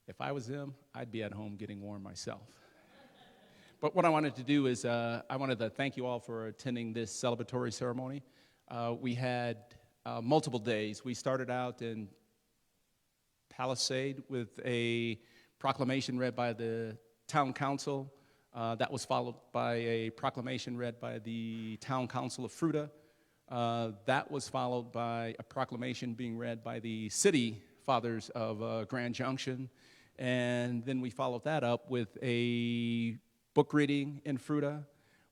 If I was them, I'd be at home getting warm myself. But what I wanted to do is I wanted to thank you all for attending this celebratory ceremony. We had multiple days. We started out in Palisade with a proclamation read by the town council. That was followed by a proclamation read by the town council of Fruita. That was followed by a proclamation being read by the city fathers of Grand Junction. And then we followed that up with a book reading in Fruita.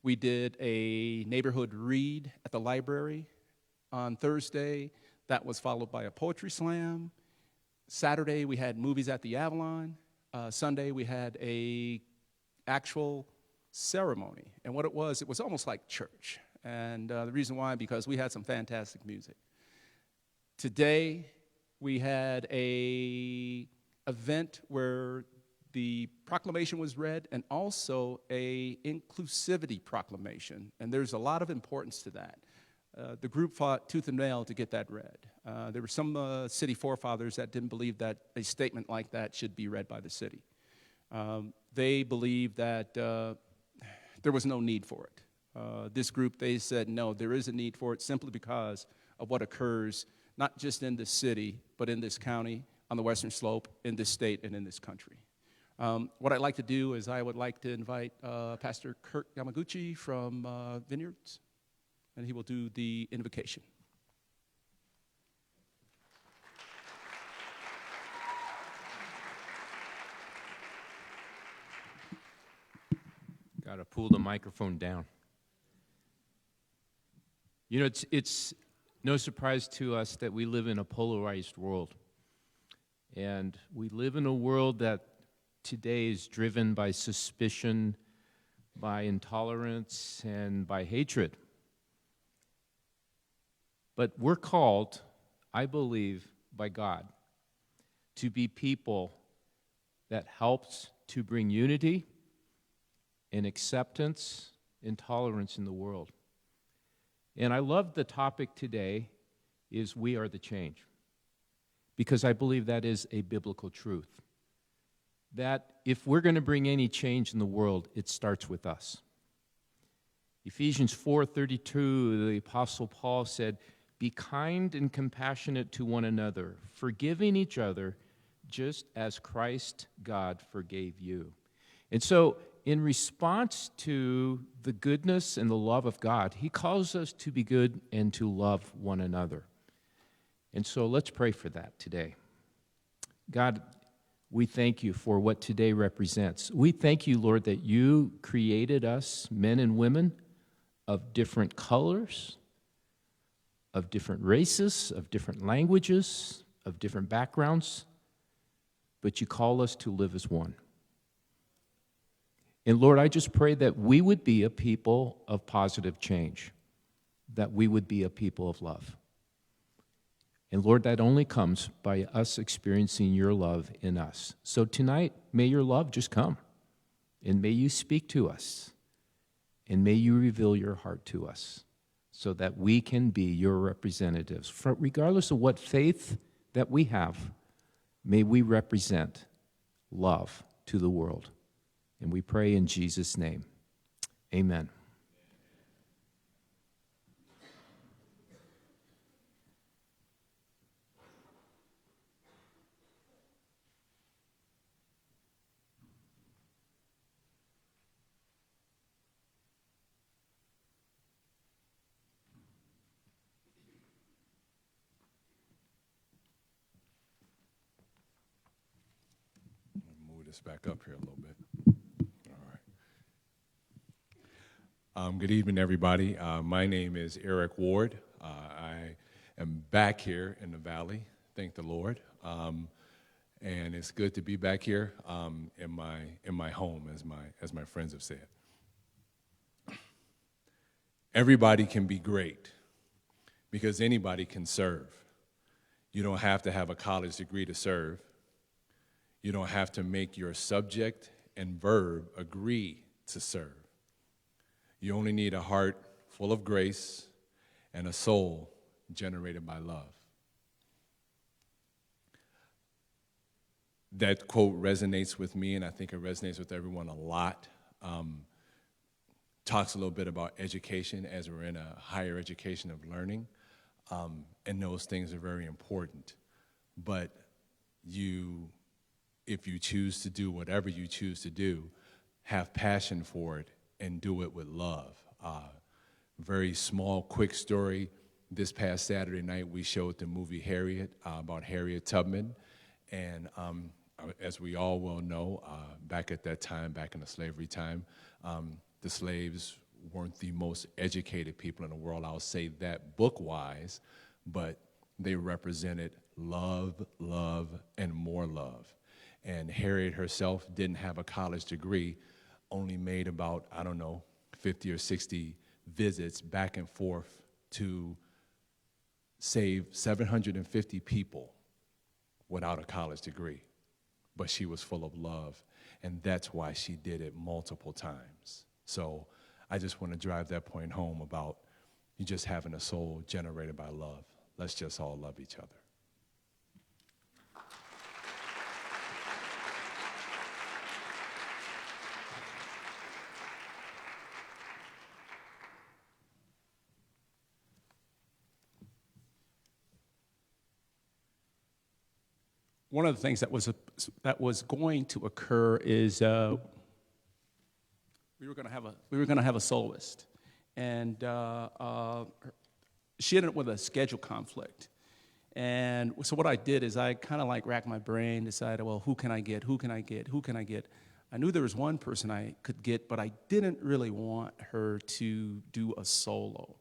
We did a neighborhood read at the library on Thursday. That was followed by a poetry slam. Saturday, we had movies at the Avalon. Sunday, we had a actual ceremony. And what it was almost like church. And the reason why, because we had some fantastic music. Today, we had a event where the proclamation was read and also a Inclusivity Proclamation. And there's a lot of importance to that. The group fought tooth and nail to get that read. There were some city forefathers that didn't believe that a statement like that should be read by the city. They believed that there was no need for it. This group, they said, no, there is a need for it simply because of what occurs, not just in this city, but in this county, on the Western Slope, in this state, and in this country. What I'd like to do is I would like to invite Pastor Curt Yamaguchi from Vineyards, and he will do the invocation. Got to pull the microphone down. You know, it's no surprise to us that we live in a polarized world. And we live in a world that today is driven by suspicion, by intolerance, and by hatred. But we're called, I believe, by God to be people that helps to bring unity and acceptance and tolerance in the world. And I love the topic today is we are the change, because I believe that is a biblical truth. That if we're going to bring any change in the world, it starts with us. Ephesians 4:32, the Apostle Paul said, "Be kind and compassionate to one another, forgiving each other, just as Christ God forgave you." And so, in response to the goodness and the love of God, he calls us to be good and to love one another. And so let's pray for that today. God, we thank you for what today represents. We thank you, Lord, that you created us, men and women, of different colors, of different races, of different languages, of different backgrounds, but you call us to live as one. And Lord, I just pray that we would be a people of positive change, that we would be a people of love. And Lord, that only comes by us experiencing your love in us. So tonight, may your love just come, and may you speak to us, and may you reveal your heart to us, so that we can be your representatives. Regardless of what faith that we have, may we represent love to the world. And we pray in Jesus' name. Amen. Move this back up here a little bit. Good evening, everybody. My name is Eric Ward. I am back here in the Valley, thank the Lord. And it's good to be back here in my home, as my friends have said. Everybody can be great because anybody can serve. You don't have to have a college degree to serve. You don't have to make your subject and verb agree to serve. You only need a heart full of grace and a soul generated by love. that quote resonates with me, and I think it resonates with everyone a lot. Talks a little bit about education as we're in a higher education of learning, and those things are very important. But if you choose to do whatever you choose to do, have passion for it and do it with love. Very small, quick story. This past Saturday night, we showed the movie Harriet, about Harriet Tubman. And as we all well know, back at that time, back in the slavery time, the slaves weren't the most educated people in the world. I'll say that book-wise, but they represented love, love, and more love. And Harriet herself didn't have a college degree, only made about, 50 or 60 visits back and forth to save 750 people without a college degree. But she was full of love, and that's why she did it multiple times. So I just want to drive that point home about you just having a soul generated by love. Let's just all love each other. One of the things that was going to occur is we were going to have a soloist, and she ended up with a schedule conflict. And so what I did is I kind of like racked my brain, decided, well, who can I get? I knew there was one person I could get, but I didn't really want her to do a solo.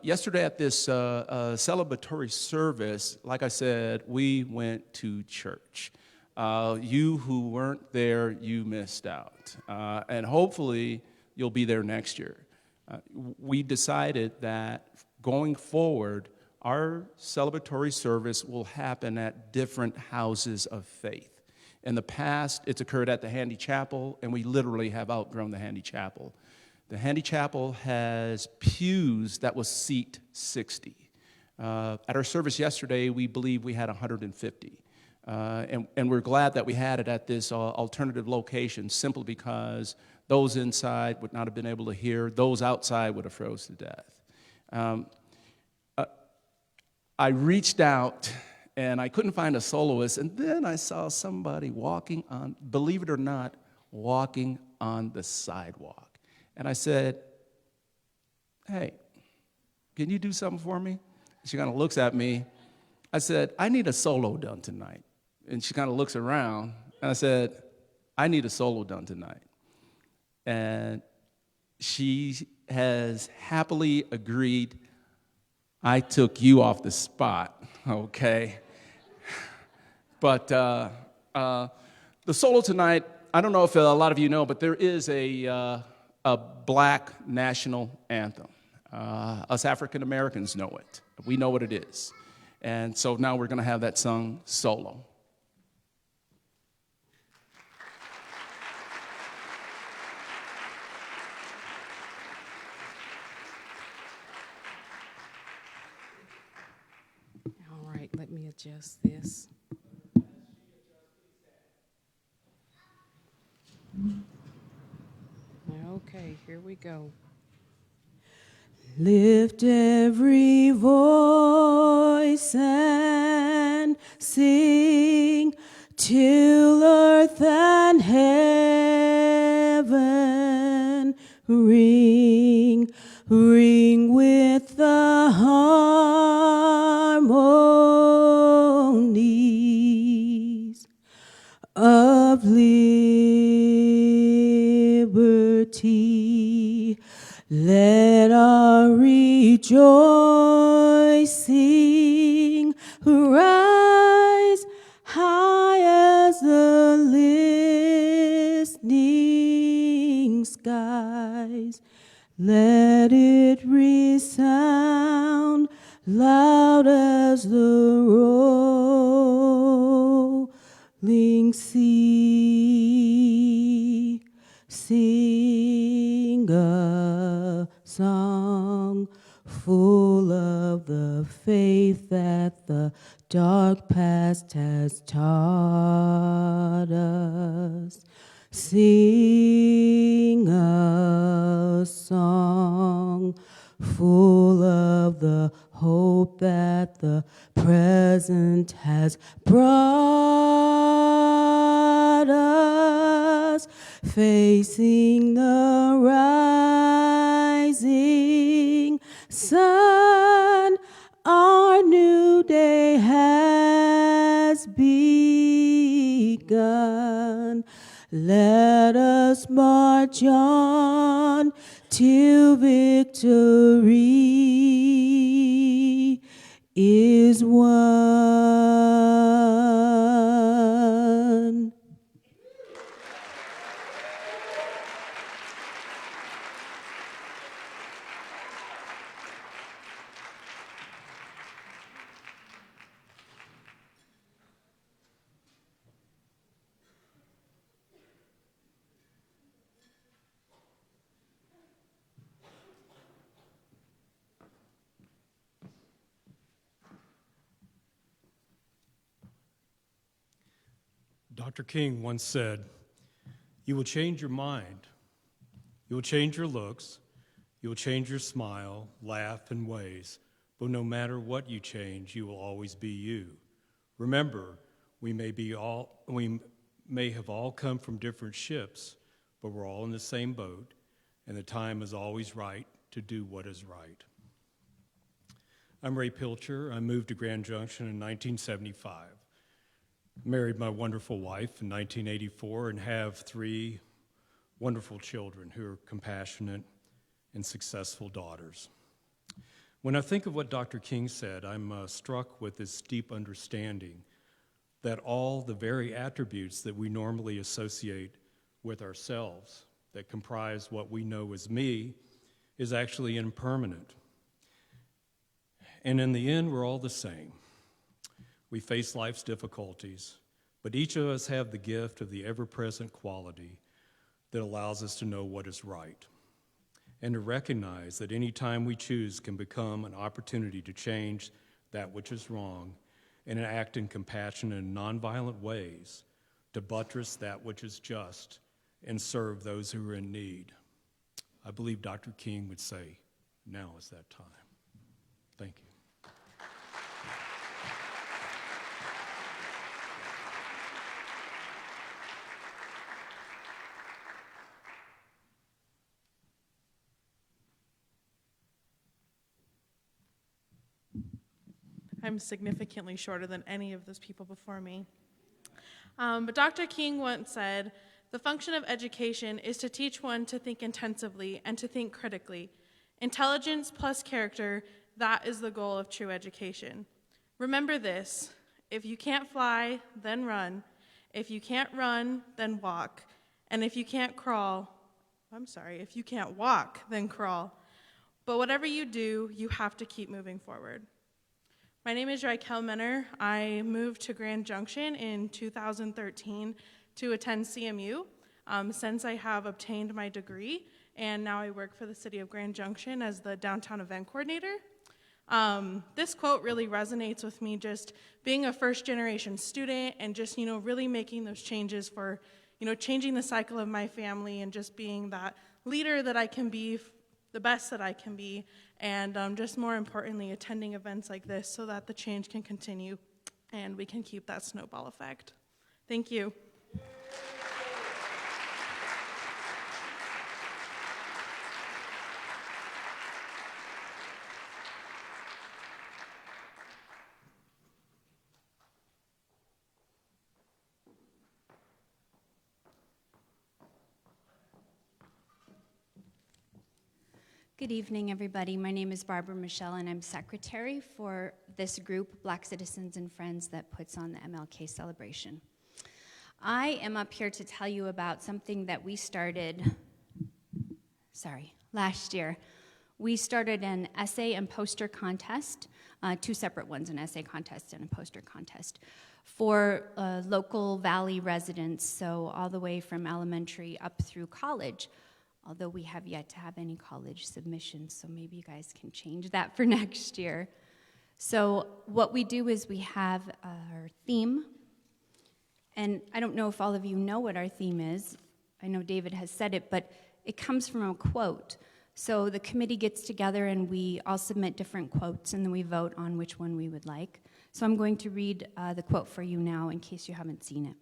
Yesterday at this celebratory service, like I said, we went to church. You who weren't there, you missed out. And hopefully, you'll be there next year. We decided that going forward, our celebratory service will happen at different houses of faith. In the past, it's occurred at the Handy Chapel, and we literally have outgrown the Handy Chapel. The Handy Chapel has pews that will seat 60. At our service yesterday, we believe we had 150. And we're glad that we had it at this alternative location simply because those inside would not have been able to hear. Those outside would have froze to death. I reached out, and I couldn't find a soloist, and then I saw somebody walking on, believe it or not, walking on the sidewalk. And I said, hey, can you do something for me? She kind of looks at me. I said, I need a solo done tonight. And she kind of looks around, and I said, I need a solo done tonight. And she has happily agreed. I took you off the spot, okay? But the solo tonight, I don't know if a lot of you know, but there is a black national anthem. Us African Americans know it. We know what it is. And so now we're going to have that sung solo. All right, let me adjust this. Okay, here we go. Lift every voice and sing till earth and heaven ring, ring with the harmonies of liberty. Let our rejoicing rise high as the listening skies. Let it resound loud as the rolling sea. Sing a song full of the the faith that the dark past has taught us. Sing a song full of the hope that the present has brought us, facing the rising sun. Our new day has begun. Let us march on till victory is won. Dr. King once said, "You will change your mind, you will change your looks, you will change your smile, laugh, and ways, but no matter what you change, you will always be you. Remember, we may have all come from different ships, but we're all in the same boat, and the time is always right to do what is right." I'm Ray Pilcher. I moved to Grand Junction in 1975. Married my wonderful wife in 1984 and have 3 wonderful children who are compassionate and successful daughters. When I think of what Dr. King said, I'm struck with this deep understanding that all the very attributes that we normally associate with ourselves, that comprise what we know as me, is actually impermanent. And in the end, we're all the same. We face life's difficulties, but each of us have the gift of the ever-present quality that allows us to know what is right, and to recognize that any time we choose can become an opportunity to change that which is wrong and act in compassionate and nonviolent ways to buttress that which is just and serve those who are in need. I believe Dr. King would say, now is that time. Thank you. I'm significantly shorter than any of those people before me. But Dr. King once said, "The function of education is to teach one to think intensively and to think critically. Intelligence plus character, that is the goal of true education. Remember this: if you can't fly, then run. If you can't run, then walk. And if you can't walk, then crawl. But whatever you do, you have to keep moving forward." My name is Raquel Menner. I moved to Grand Junction in 2013 to attend CMU. Since I have obtained my degree, and now I work for the city of Grand Junction as the downtown event coordinator. This quote really resonates with me, just being a first-generation student and just, really making those changes for, changing the cycle of my family and just being that leader that I can be, the best that I can be, and just more importantly, attending events like this so that the change can continue and we can keep that snowball effect. Thank you. Good evening, everybody. My name is Barbara Michelle, and I'm secretary for this group, Black Citizens and Friends, that puts on the MLK celebration. I am up here to tell you about something that we started, last year. We started an essay and poster contest, 2 separate ones, an essay contest and a poster contest, for local Valley residents, so all the way from elementary up through college. Although we have yet to have any college submissions, so maybe you guys can change that for next year. So what we do is we have our theme, and I don't know if all of you know what our theme is. I know David has said it, but it comes from a quote. So the committee gets together and we all submit different quotes, and then we vote on which one we would like. So I'm going to read the quote for you now in case you haven't seen it.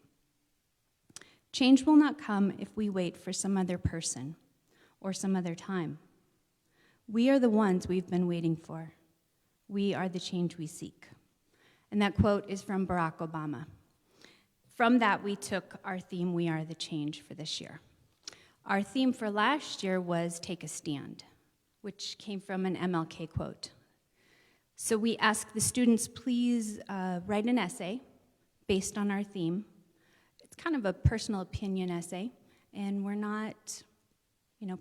Change will not come if we wait for some other person or some other time. We are the ones we've been waiting for. We are the change we seek. And that quote is from Barack Obama. From that, we took our theme, We Are the Change, for this year. Our theme for last year was Take a Stand, which came from an MLK quote. So we asked the students, please write an essay based on our theme. It's kind of a personal opinion essay, and we're not,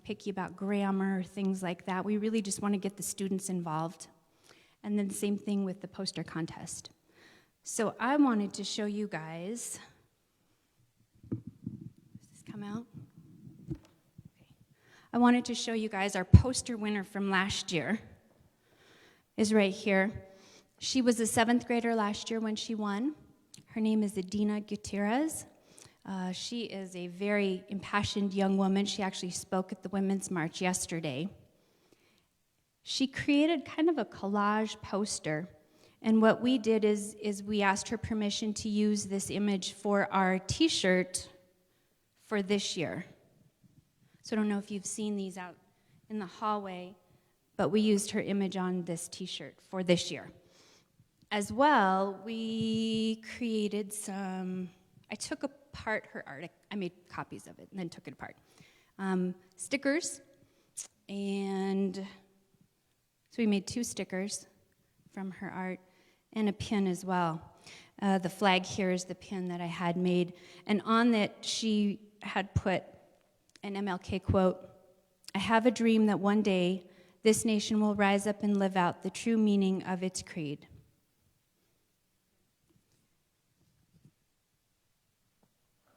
picky about grammar or things like that. We really just want to get the students involved. And then the same thing with the poster contest. So I wanted to show you guys. Does this come out? Okay. I wanted to show you guys our poster winner from last year is right here. She was a 7th grader last year when she won. Her name is Adina Gutierrez. She is a very impassioned young woman. She actually spoke at the Women's March yesterday. She created kind of a collage poster, and what we did is we asked her permission to use this image for our t-shirt for this year. So I don't know if you've seen these out in the hallway, but we used her image on this t-shirt for this year. As well, we created I took apart her art. I made copies of it and then took it apart. Stickers, and so we made 2 stickers from her art and a pin as well. The flag here is the pin that I had made. And on it, she had put an MLK quote, I have a dream that one day this nation will rise up and live out the true meaning of its creed.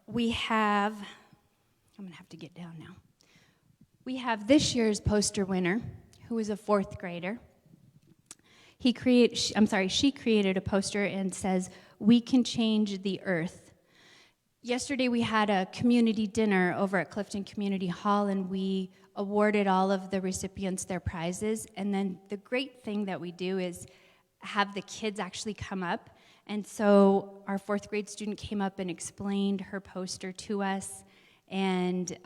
We have, I'm going to have to get down now. We have this year's poster winner, who is a 4th grader. She created a poster and says, we can change the earth. Yesterday we had a community dinner over at Clifton Community Hall, and we awarded all of the recipients their prizes. And then the great thing that we do is have the kids actually come up. And so our 4th grade student came up and explained her poster to us, and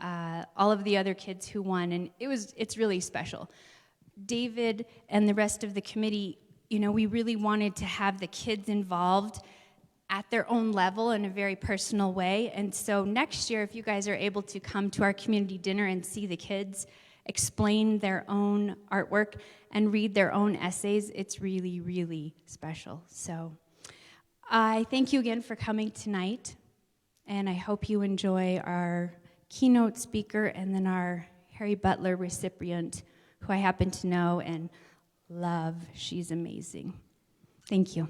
all of the other kids who won, and it's really special. David and the rest of the committee, we really wanted to have the kids involved at their own level in a very personal way. And so next year, if you guys are able to come to our community dinner and see the kids explain their own artwork and read their own essays, it's really, really special. So I thank you again for coming tonight, and I hope you enjoy our keynote speaker and then our Harry Butler recipient, who I happen to know and love. She's amazing. Thank you.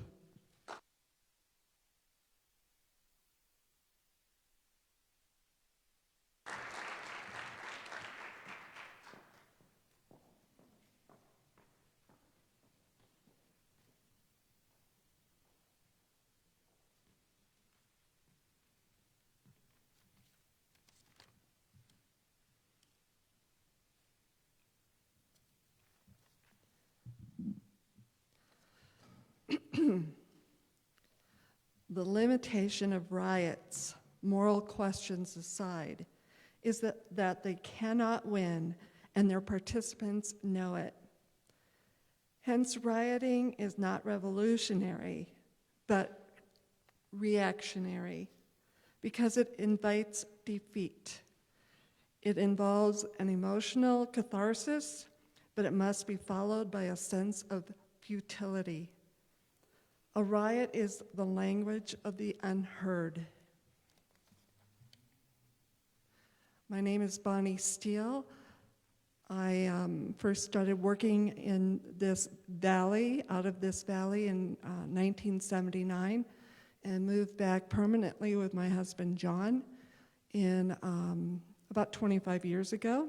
The limitation of riots, moral questions aside, is that they cannot win, and their participants know it. Hence, rioting is not revolutionary, but reactionary, because it invites defeat. It involves an emotional catharsis, but it must be followed by a sense of futility. A riot is the language of the unheard. My name is Bonnie Steele. I first started working in this valley, out of this valley in 1979, and moved back permanently with my husband John in about 25 years ago.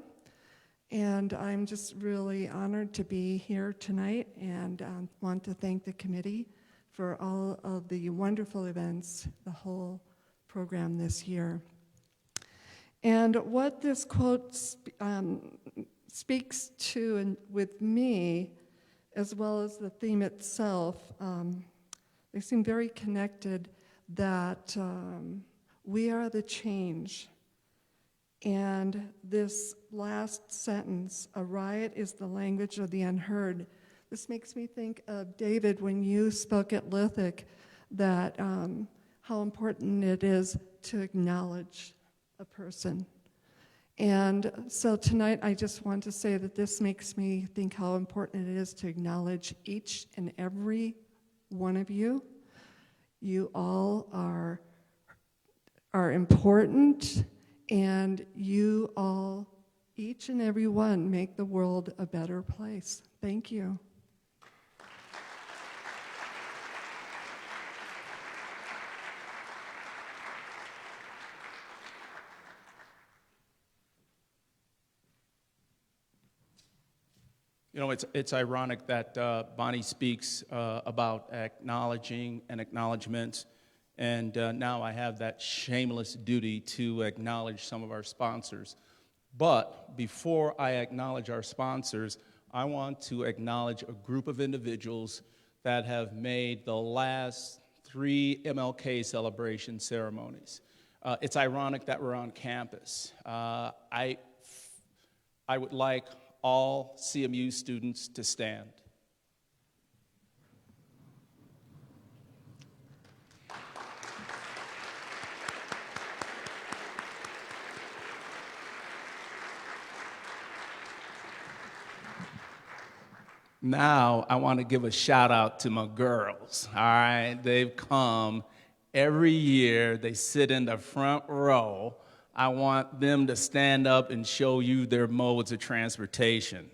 And I'm just really honored to be here tonight, and want to thank the committee for all of the wonderful events, the whole program this year. And what this quote speaks to and with me, as well as the theme itself, they seem very connected, that we are the change. And this last sentence, a riot is the language of the unheard. This makes me think of David when you spoke at Lithic, that how important it is to acknowledge a person. And so tonight I just want to say that this makes me think how important it is to acknowledge each and every one of you. You all are important, and you all, each and every one, make the world a better place. Thank you. You know, it's ironic that Bonnie speaks about acknowledging and acknowledgments, and now I have that shameless duty to acknowledge some of our sponsors. But before I acknowledge our sponsors, I want to acknowledge a group of individuals that have made the last 3 MLK celebration ceremonies. It's ironic that we're on campus. I would like all CMU students to stand. Now, I want to give a shout out to my girls, all right? They've come every year. They sit in the front row. I want them to stand up and show you their modes of transportation.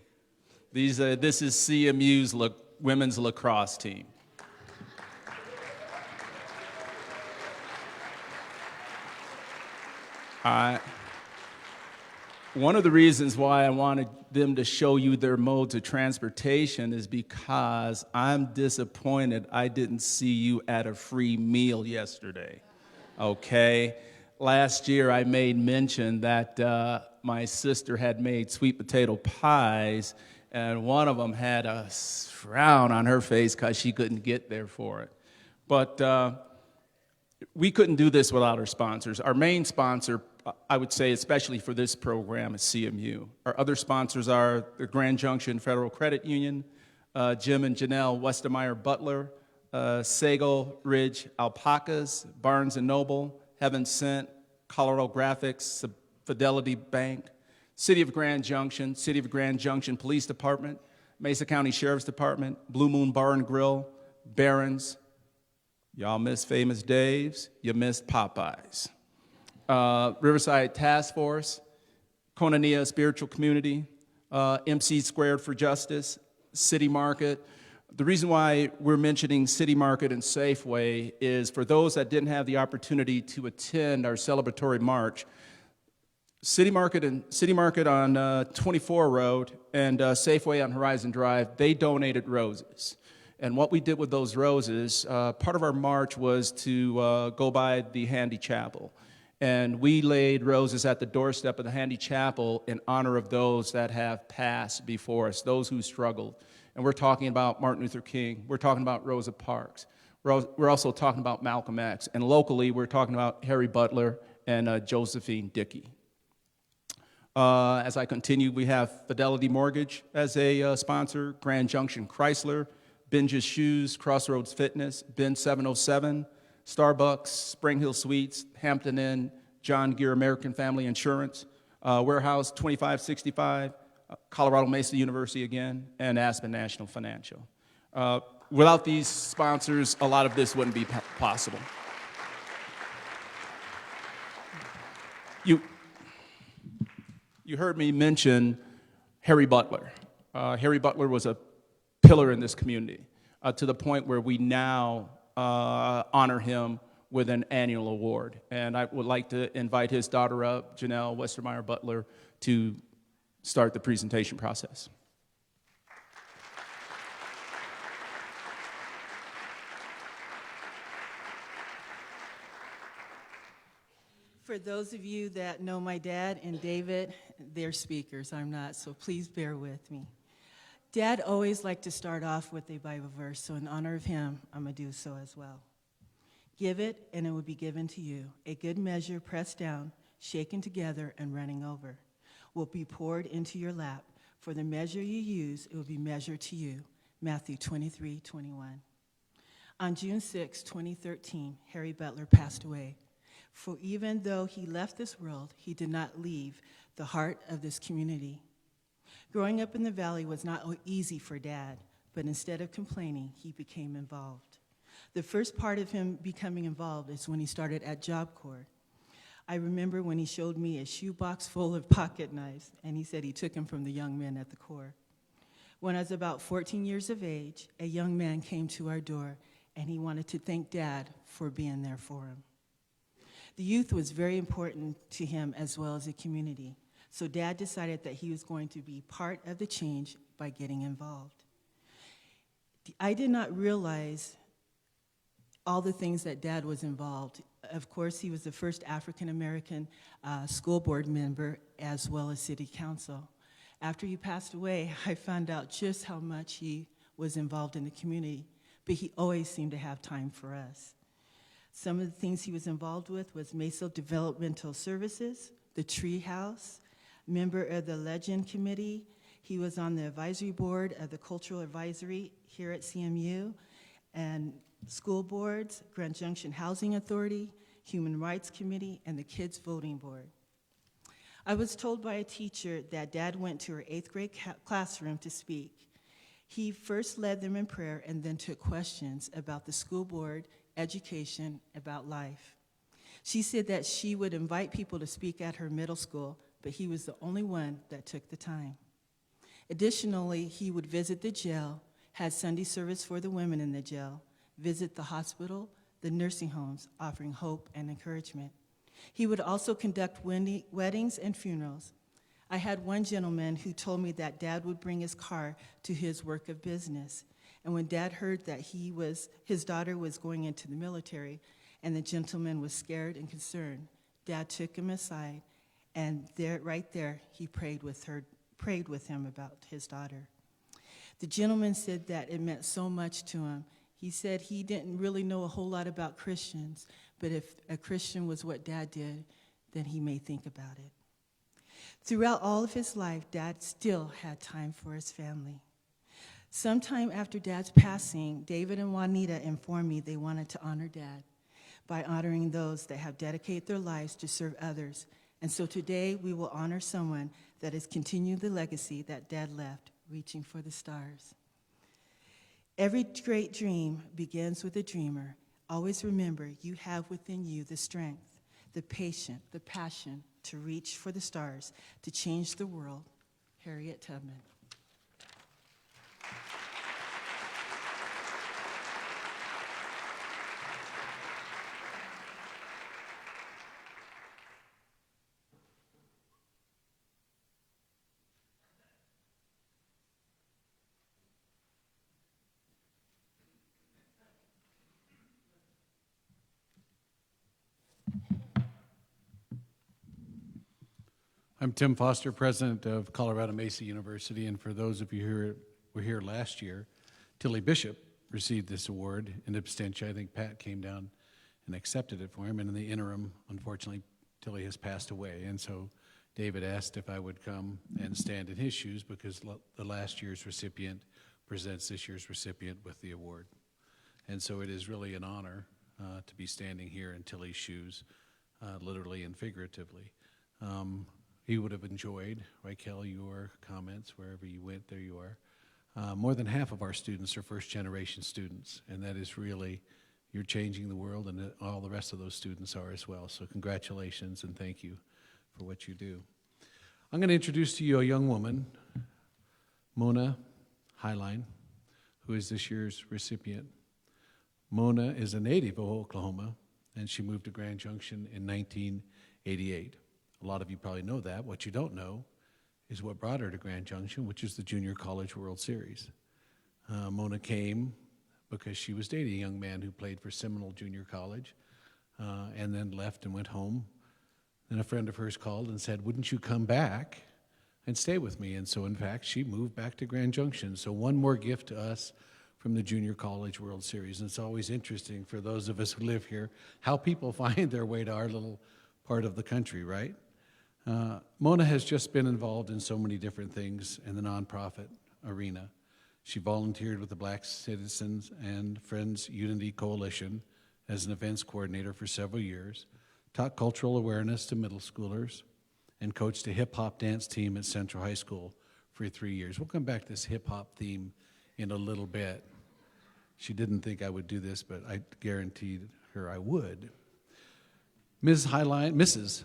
This is CMU's women's lacrosse team. All right. One of the reasons why I wanted them to show you their modes of transportation is because I'm disappointed I didn't see you at a free meal yesterday, okay? Last year I made mention that my sister had made sweet potato pies, and one of them had a frown on her face because she couldn't get there for it. But we couldn't do this without our sponsors. Our main sponsor, I would say, especially for this program, is CMU. Our other sponsors are the Grand Junction Federal Credit Union, Jim and Janelle Westermeyer Butler, Sago Ridge Alpacas, Barnes & Noble, Heaven Sent, Colorado Graphics, Fidelity Bank, City of Grand Junction Police Department, Mesa County Sheriff's Department, Blue Moon Bar and Grill, Barron's. Y'all missed Famous Dave's, you missed Popeyes. Riverside Task Force, Koinonia Spiritual Community, MC Squared for Justice, City Market. The reason why we're mentioning City Market and Safeway is for those that didn't have the opportunity to attend our celebratory march. City Market on 24 Road and Safeway on Horizon Drive, they donated roses. And what we did with those roses, part of our march was to go by the Handy Chapel. And we laid roses at the doorstep of the Handy Chapel in honor of those that have passed before us, those who struggled. And we're talking about Martin Luther King. We're talking about Rosa Parks. We're also talking about Malcolm X. And locally, we're talking about Harry Butler and Josephine Dickey. As I continue, we have Fidelity Mortgage as a sponsor, Grand Junction Chrysler, Binge's Shoes, Crossroads Fitness, Bin 707, Starbucks, Spring Hill Suites, Hampton Inn, John Gear American Family Insurance, Warehouse 2565, Colorado Mesa University again, and Aspen National Financial. Without these sponsors, a lot of this wouldn't be possible. You heard me mention Harry Butler. Harry Butler was a pillar in this community to the point where we now honor him with an annual award. And I would like to invite his daughter up, Janelle Westermeyer Butler, to start the presentation process. For those of you that know my dad and David, they're speakers. I'm not, so please bear with me. Dad always liked to start off with a Bible verse, so in honor of him, I'm going to do so as well. Give it, and it will be given to you. A good measure, pressed down, shaken together, and running over, will be poured into your lap. For the measure you use, it will be measured to you. Matthew 23:21. On June 6, 2013, Harry Butler passed away. For even though he left this world, he did not leave the heart of this community. Growing up in the Valley was not easy for Dad, but instead of complaining, he became involved. The first part of him becoming involved is when he started at Job Corps. I remember when he showed me a shoebox full of pocket knives, and he said he took them from the young men at the Corps. When I was about 14 years of age, a young man came to our door, and he wanted to thank Dad for being there for him. The youth was very important to him as well as the community. So Dad decided that he was going to be part of the change by getting involved. I did not realize all the things that Dad was involved. Of course, he was the first African-American school board member as well as city council. After he passed away, I found out just how much he was involved in the community, but he always seemed to have time for us. Some of the things he was involved with was Mesa Developmental Services, the Tree House, member of the Legend Committee. He was on the advisory board of the Cultural Advisory here at CMU, and school boards, Grand Junction Housing Authority, Human Rights Committee, and the Kids Voting Board. I was told by a teacher that Dad went to her 8th grade classroom to speak. He first led them in prayer and then took questions about the school board, education, about life. She said that she would invite people to speak at her middle school, but he was the only one that took the time. Additionally, he would visit the jail, had Sunday service for the women in the jail, visit the hospital, the nursing homes, offering hope and encouragement. He would also conduct weddings and funerals. I had one gentleman who told me that Dad would bring his car to his work of business. And when Dad heard that his daughter was going into the military and the gentleman was scared and concerned, Dad took him aside, and right there, he prayed with him about his daughter. The gentleman said that it meant so much to him. He said he didn't really know a whole lot about Christians, but if a Christian was what Dad did, then he may think about it. Throughout all of his life, Dad still had time for his family. Sometime after Dad's passing, David and Juanita informed me they wanted to honor Dad by honoring those that have dedicated their lives to serve others. And so today we will honor someone that has continued the legacy that Dad left, reaching for the stars. Every great dream begins with a dreamer. Always remember you have within you the strength, the patience, the passion to reach for the stars, to change the world. Harriet Tubman. I'm Tim Foster, president of Colorado Mesa University, and for those of you who were here last year, Tilly Bishop received this award in absentia. I think Pat came down and accepted it for him, and in the interim, unfortunately, Tilly has passed away, and so David asked if I would come and stand in his shoes because the last year's recipient presents this year's recipient with the award. And so it is really an honor to be standing here in Tilly's shoes, literally and figuratively. He would have enjoyed, Raquel, your comments. Wherever you went, there you are. More than half of our students are first-generation students, and that is really, you're changing the world, and all the rest of those students are as well. So congratulations, and thank you for what you do. I'm going to introduce to you a young woman, Mona Highline, who is this year's recipient. Mona is a native of Oklahoma, and she moved to Grand Junction in 1988. A lot of you probably know that. What you don't know is what brought her to Grand Junction, which is the Junior College World Series. Mona came because she was dating a young man who played for Seminole Junior College, and then left and went home. Then a friend of hers called and said, "Wouldn't you come back and stay with me?" And so, in fact, she moved back to Grand Junction. So one more gift to us from the Junior College World Series. And it's always interesting for those of us who live here how people find their way to our little part of the country, right? Mona has just been involved in so many different things in the nonprofit arena. She volunteered with the Black Citizens and Friends Unity Coalition as an events coordinator for several years, taught cultural awareness to middle schoolers, and coached a hip-hop dance team at Central High School for 3 years. We'll come back to this hip-hop theme in a little bit. She didn't think I would do this, but I guaranteed her I would. Mrs.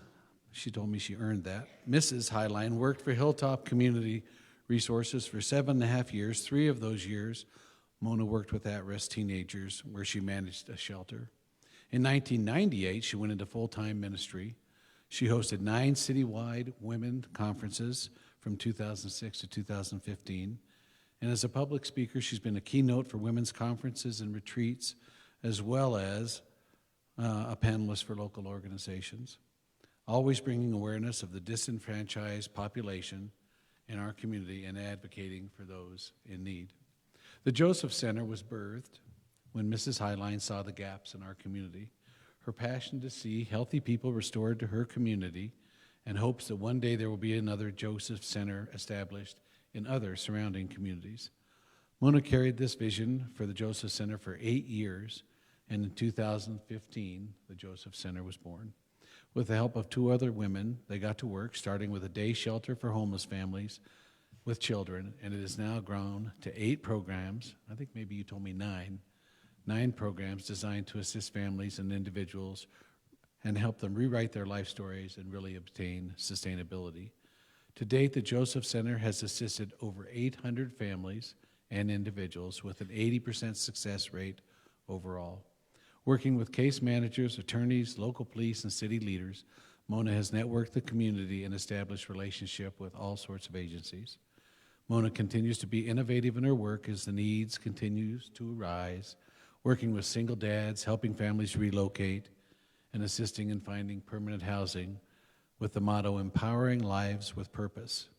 She told me she earned that. Mrs. Highline worked for Hilltop Community Resources for 7.5 years. 3 of those years, Mona worked with at-risk teenagers where she managed a shelter. In 1998, she went into full-time ministry. She hosted 9 citywide women conferences from 2006 to 2015. And as a public speaker, she's been a keynote for women's conferences and retreats, as well as a panelist for local organizations, always bringing awareness of the disenfranchised population in our community and advocating for those in need. The Joseph Center was birthed when Mrs. Highline saw the gaps in our community. Her passion to see healthy people restored to her community and hopes that one day there will be another Joseph Center established in other surrounding communities. Mona carried this vision for the Joseph Center for 8 years, and in 2015, the Joseph Center was born. With the help of 2 other women, they got to work, starting with a day shelter for homeless families with children, and it has now grown to 8 programs. I think maybe you told me 9. 9 programs designed to assist families and individuals and help them rewrite their life stories and really obtain sustainability. To date, the Joseph Center has assisted over 800 families and individuals with an 80% success rate overall. Working with case managers, attorneys, local police, and city leaders, Mona has networked the community and established relationship with all sorts of agencies. Mona continues to be innovative in her work as the needs continues to arise, working with single dads, helping families relocate, and assisting in finding permanent housing with the motto, empowering lives with purpose.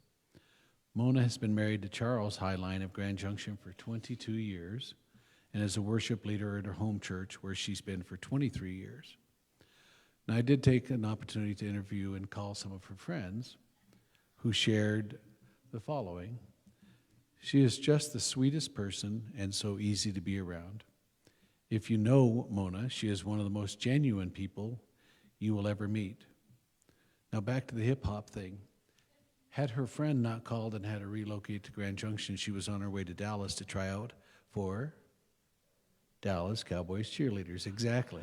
Mona has been married to Charles Highline of Grand Junction for 22 years and is a worship leader at her home church where she's been for 23 years. Now, I did take an opportunity to interview and call some of her friends who shared the following. She is just the sweetest person and so easy to be around. If you know Mona, she is one of the most genuine people you will ever meet. Now back to the hip-hop thing. Had her friend not called and had her relocate to Grand Junction, she was on her way to Dallas to try out for Dallas Cowboys cheerleaders. Exactly.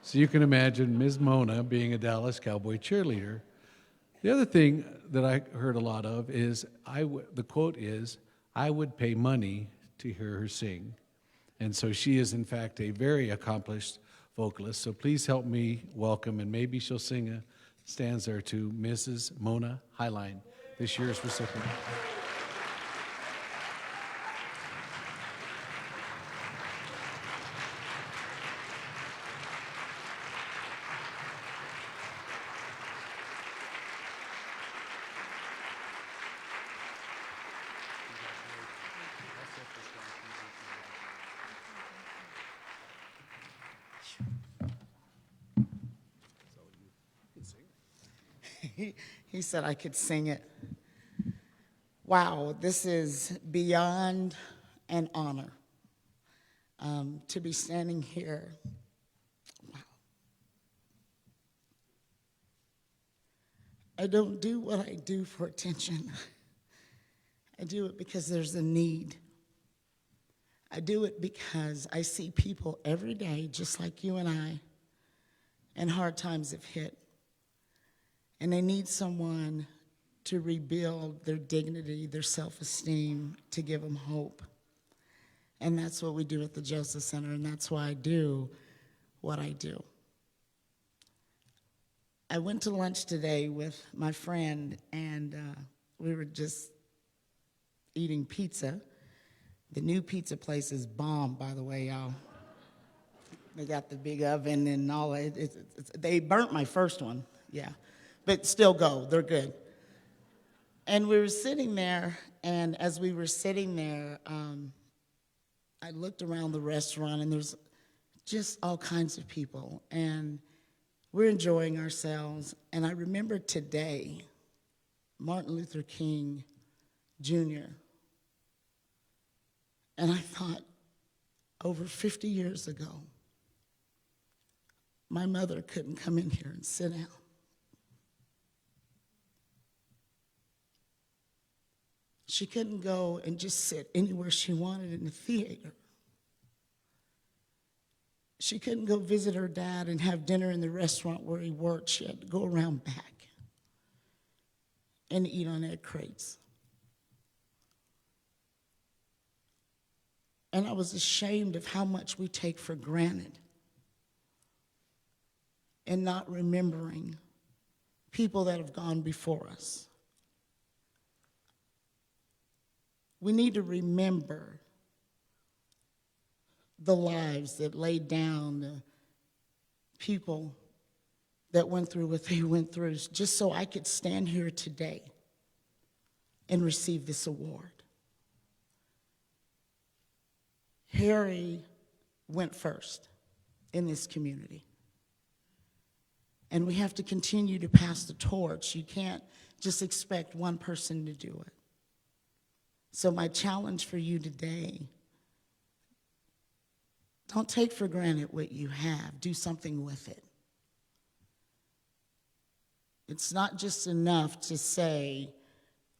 So you can imagine Ms. Mona being a Dallas Cowboy cheerleader. The other thing that I heard a lot of is, the quote is, "I would pay money to hear her sing." And so she is, in fact, a very accomplished vocalist. So please help me welcome, and maybe she'll sing a stanza or two, Mrs. Mona Highline, this year's recipient. He said I could sing it. Wow, this is beyond an honor to be standing here. Wow. I don't do what I do for attention. I do it because there's a need. I do it because I see people every day, just like you and I, and hard times have hit. And they need someone to rebuild their dignity, their self-esteem, to give them hope. And that's what we do at the Joseph Center, and that's why I do what I do. I went to lunch today with my friend, and We were just eating pizza. The new pizza place is bomb, by the way, y'all. They got the big oven and all that. They burnt my first one, yeah. But still go, they're good. And we were sitting there, and as we were sitting there, I looked around the restaurant, and there's just all kinds of people. And we're enjoying ourselves. And I remember today, Martin Luther King Jr. And I thought, over 50 years ago, my mother couldn't come in here and sit down. She couldn't go and just sit anywhere she wanted in the theater. She couldn't go visit her dad and have dinner in the restaurant where he worked. She had to go around back and eat on egg crates. And I was ashamed of how much we take for granted and not remembering people that have gone before us. We need to remember the lives that laid down, the people that went through what they went through, just so I could stand here today and receive this award. Harry went first in this community. And we have to continue to pass the torch. You can't just expect one person to do it. So my challenge for you today, don't take for granted what you have. Do something with it. It's not just enough to say,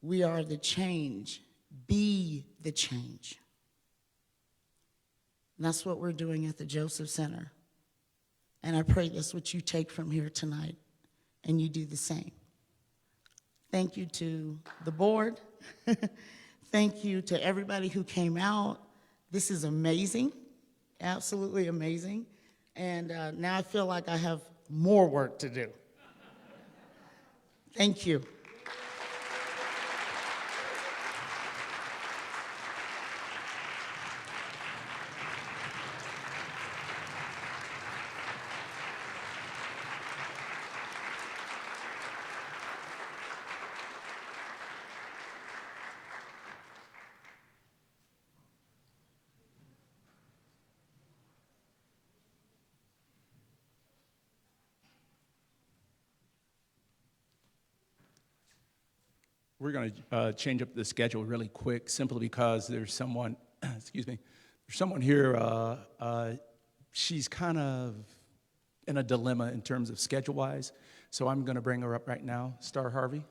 we are the change. Be the change. And that's what we're doing at the Joseph Center. And I pray that's what you take from here tonight, and you do the same. Thank you to the board. Thank you to everybody who came out. This is amazing, absolutely amazing. And now I feel like I have more work to do. Thank you. We're going to change up the schedule really quick, simply because there's someone, excuse me, there's someone here, she's kind of in a dilemma in terms of schedule-wise, so I'm going to bring her up right now. Star Harvey.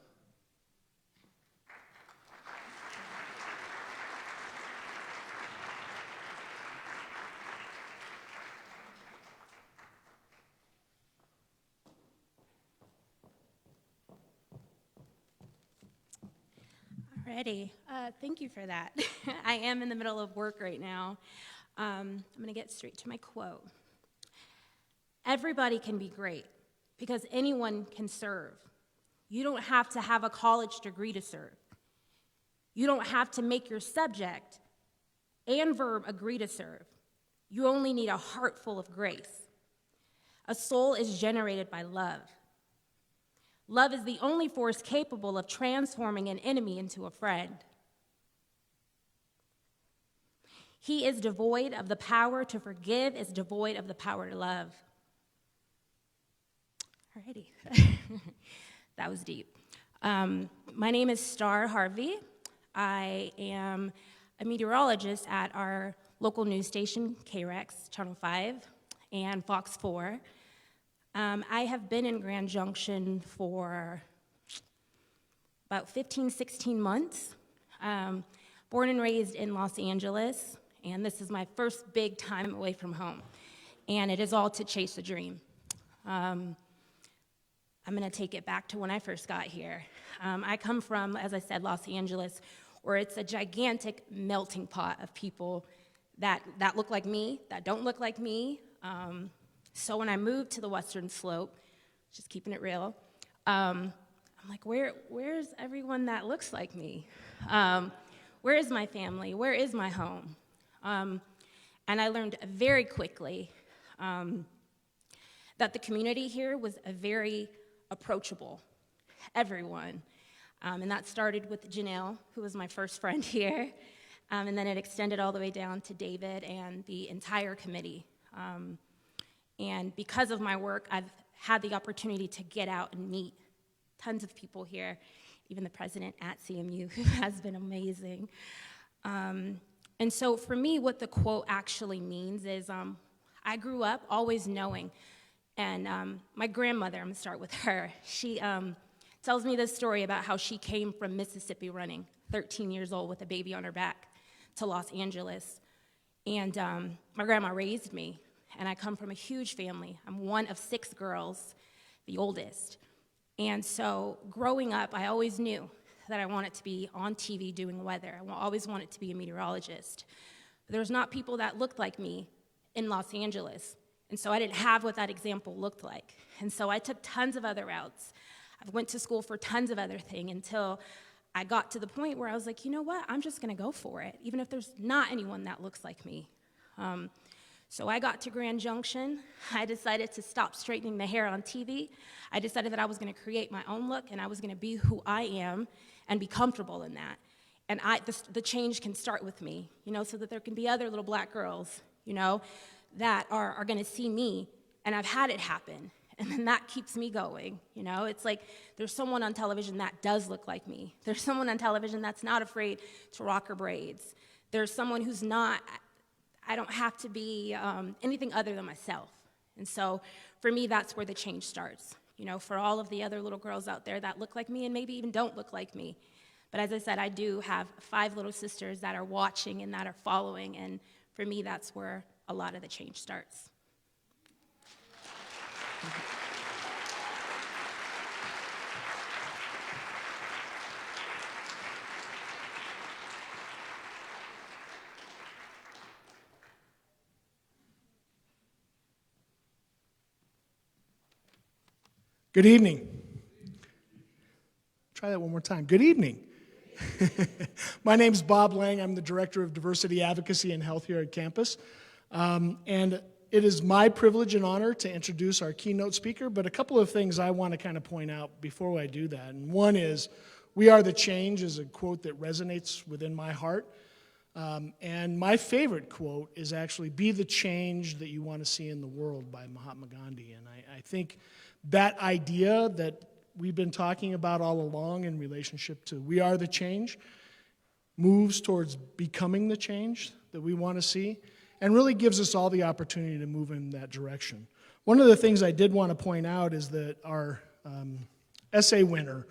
Alrighty, thank you for that. I am in the middle of work right now. I'm going to get straight to my quote. Everybody can be great because anyone can serve. You don't have to have a college degree to serve. You don't have to make your subject and verb agree to serve. You only need a heart full of grace. A soul is generated by love. Love is the only force capable of transforming an enemy into a friend. He is devoid of the power to forgive, is devoid of the power to love. Alrighty, that was deep. My name is Star Harvey. I am a meteorologist at our local news station, KREX, Channel 5, and Fox 4. I have been in Grand Junction for about 15, 16 months. Born and raised in Los Angeles, and this is my first big time away from home. And it is all to chase a dream. I'm gonna take it back to when I first got here. I come from, as I said, Los Angeles, where it's a gigantic melting pot of people that look like me, that don't look like me. So when I moved to the Western Slope, just keeping it real, I'm like, where's everyone that looks like me? Where is my family? Where is my home? And I learned very quickly that the community here was a very approachable, everyone. And that started with Janelle, who was my first friend here, and then it extended all the way down to David and the entire committee. And because of my work, I've had the opportunity to get out and meet tons of people here, even the president at CMU, who has been amazing. And so for me, what the quote actually means is I grew up always knowing, and my grandmother, I'm gonna start with her, she tells me this story about how she came from Mississippi running, 13 years old with a baby on her back, to Los Angeles. And my grandma raised me, and I come from a huge family. I'm one of 6 girls, the oldest. And so growing up, I always knew that I wanted to be on TV doing weather. I always wanted to be a meteorologist. But there was not people that looked like me in Los Angeles. And so I didn't have what that example looked like. And so I took tons of other routes. I went to school for tons of other things until I got to the point where I was like, you know what, I'm just gonna go for it, even if there's not anyone that looks like me. So I got to Grand Junction. I decided to stop straightening the hair on TV. I decided that I was gonna create my own look, and I was gonna be who I am and be comfortable in that. And the change can start with me, you know, so that there can be other little black girls, you know, that are gonna see me, and I've had it happen. And then that keeps me going, you know? It's like there's someone on television that does look like me. There's someone on television that's not afraid to rock her braids. There's someone who's not, I don't have to be anything other than myself. And so for me, that's where the change starts. You know, for all of the other little girls out there that look like me and maybe even don't look like me. But as I said, I do have 5 little sisters that are watching and that are following. And for me, that's where a lot of the change starts. Good evening. Try that one more time. Good evening. My name's Bob Lang. I'm the Director of Diversity Advocacy and Health here at campus. And it is my privilege and honor to introduce our keynote speaker, but a couple of things I want to kind of point out before I do that. And one is, "We are the change" is a quote that resonates within my heart. And my favorite quote is actually, "Be the change that you want to see in the world" by Mahatma Gandhi. And I think that idea that we've been talking about all along in relationship to we are the change moves towards becoming the change that we want to see and really gives us all the opportunity to move in that direction. One of the things I did want to point out is that our essay winner,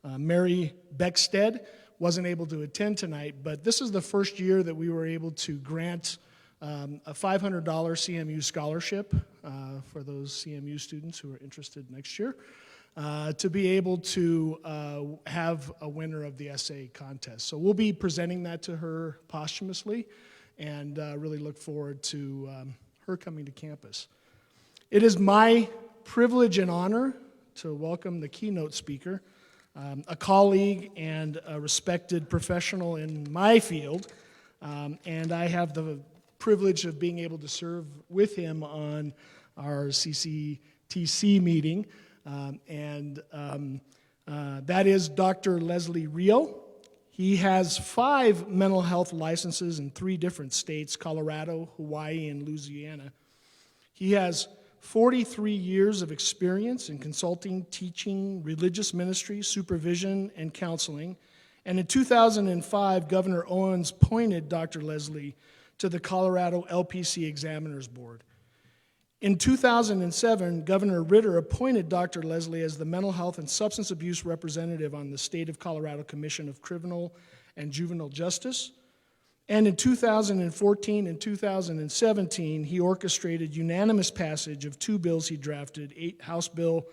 Mary Beckstead, wasn't able to attend tonight, but this is the first year that we were able to grant a $500 CMU scholarship for those CMU students who are interested next year to be able to have a winner of the essay contest. So we'll be presenting that to her posthumously and really look forward to her coming to campus. It is my privilege and honor to welcome the keynote speaker, a colleague and a respected professional in my field, and I have the privilege of being able to serve with him on our CCTC meeting, that is Dr. Leslie Rio. He has 5 mental health licenses in 3 different states, Colorado, Hawaii, and Louisiana. He has 43 years of experience in consulting, teaching, religious ministry, supervision, and counseling. And in 2005, Governor Owens appointed Dr. Leslie to the Colorado LPC Examiners Board. In 2007, Governor Ritter appointed Dr. Leslie as the Mental Health and Substance Abuse Representative on the State of Colorado Commission of Criminal and Juvenile Justice. And in 2014 and 2017, he orchestrated unanimous passage of 2 bills he drafted, House Bill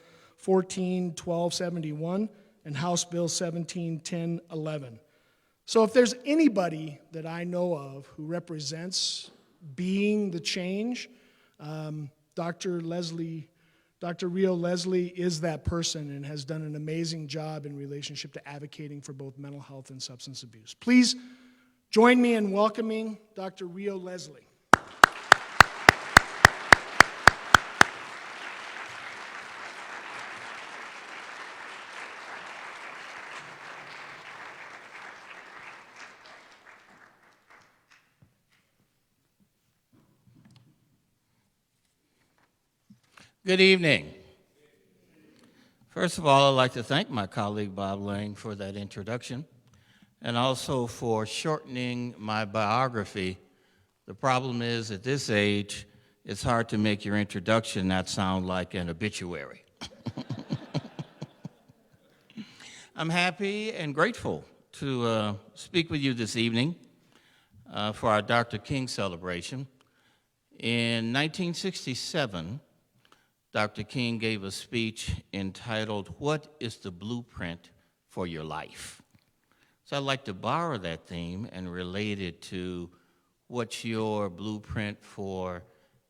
14-1271 and House Bill 17-1011. So if there's anybody that I know of who represents being the change, Dr. Leslie Dr. Rio Leslie is that person and has done an amazing job in relationship to advocating for both mental health and substance abuse. Please join me in welcoming Dr. Rio Leslie. Good evening. First of all, I'd like to thank my colleague Bob Lang for that introduction and also for shortening my biography. The problem is, at this age, it's hard to make your introduction not sound like an obituary. I'm happy and grateful to speak with you this evening for our Dr. King celebration. In 1967, Dr. King gave a speech entitled, "What is the Blueprint for Your Life?" So I'd like to borrow that theme and relate it to what's your blueprint for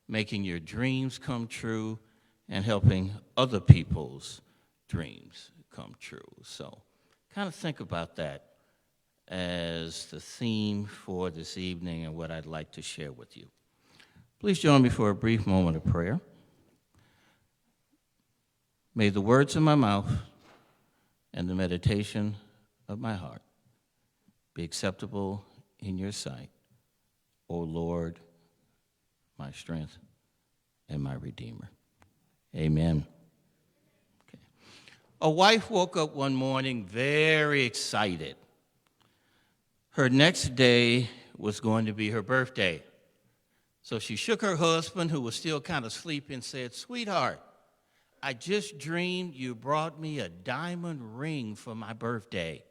making your dreams come true and helping other people's dreams come true. So kind of think about that as the theme for this evening and what I'd like to share with you. Please join me for a brief moment of prayer. May the words of my mouth and the meditation of my heart be acceptable in your sight, O Lord, my strength and my Redeemer. Amen. Okay. A wife woke up one morning very excited. Her next day was going to be her birthday. So she shook her husband, who was still kind of sleepy, and said, "Sweetheart, I just dreamed you brought me a diamond ring for my birthday.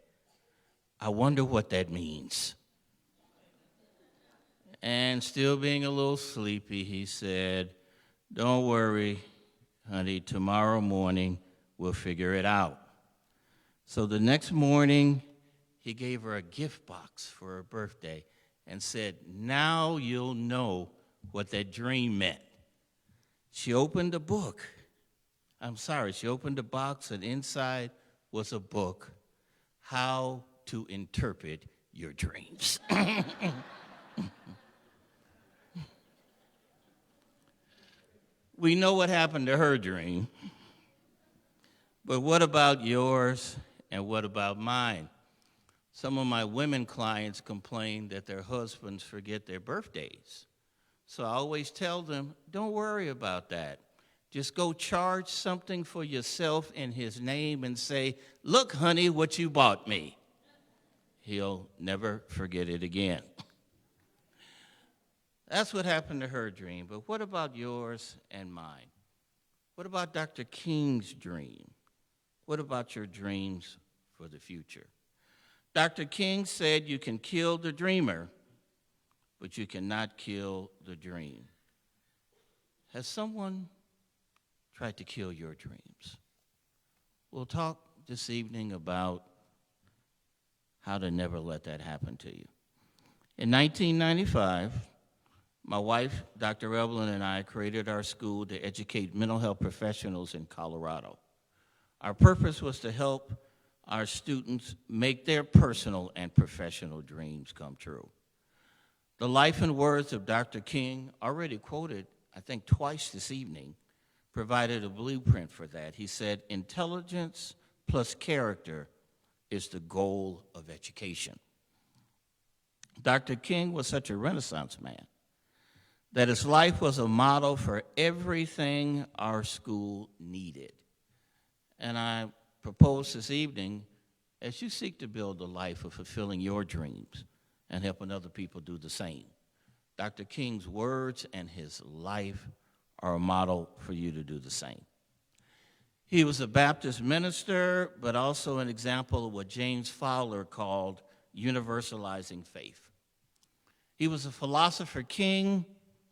I wonder what that means." And still being a little sleepy, he said, "Don't worry, honey, tomorrow morning we'll figure it out." So the next morning, he gave her a gift box for her birthday and said, "Now you'll know what that dream meant." She opened a book. She opened a box, and inside was a book, How to Interpret Your Dreams. We know what happened to her dream, but what about yours and what about mine? Some of my women clients complain that their husbands forget their birthdays. So I always tell them, don't worry about that. Just go charge something for yourself in his name and say, "Look, honey, what you bought me." He'll never forget it again. That's what happened to her dream, but what about yours and mine? What about Dr. King's dream? What about your dreams for the future? Dr. King said you can kill the dreamer, but you cannot kill the dream. Has someone tried to kill your dreams? We'll talk this evening about how to never let that happen to you. In 1995, my wife, Dr. Evelyn, and I created our school to educate mental health professionals in Colorado. Our purpose was to help our students make their personal and professional dreams come true. The life and words of Dr. King, already quoted, I think twice this evening, provided a blueprint for that. He said, "Intelligence plus character is the goal of education." Dr. King was such a Renaissance man that his life was a model for everything our school needed. And I propose this evening, as you seek to build a life of fulfilling your dreams and helping other people do the same, Dr. King's words and his life are a model for you to do the same. He was a Baptist minister, but also an example of what James Fowler called universalizing faith. He was a philosopher king,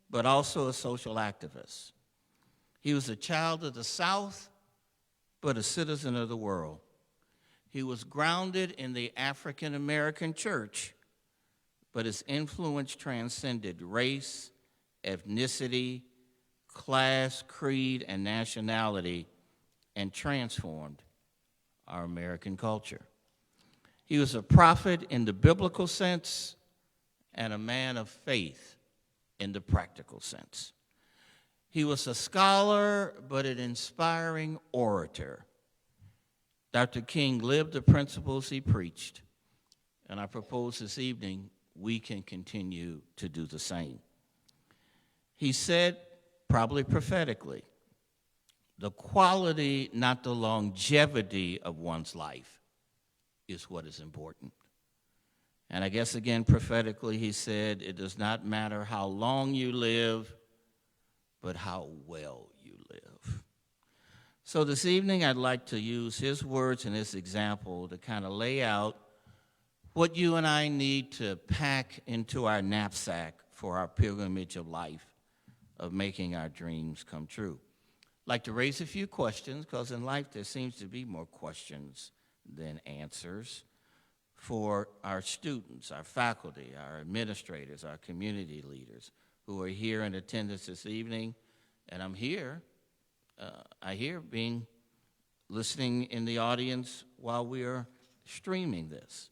but also a social activist. He was a child of the South, but a citizen of the world. He was grounded in the African American church, but his influence transcended race, ethnicity, class, creed, and nationality and transformed our American culture. He was a prophet in the biblical sense and a man of faith in the practical sense. He was a scholar, but an inspiring orator. Dr. King lived the principles he preached, and I propose this evening we can continue to do the same. He said, probably prophetically, the quality, not the longevity of one's life is what is important. And I guess again, prophetically, he said, it does not matter how long you live, but how well you live. So this evening, I'd like to use his words and his example to kind of lay out what you and I need to pack into our knapsack for our pilgrimage of life, of making our dreams come true. I'd like to raise a few questions, because in life there seems to be more questions than answers, for our students, our faculty, our administrators, our community leaders who are here in attendance this evening. And I'm here, listening in the audience while we are streaming this.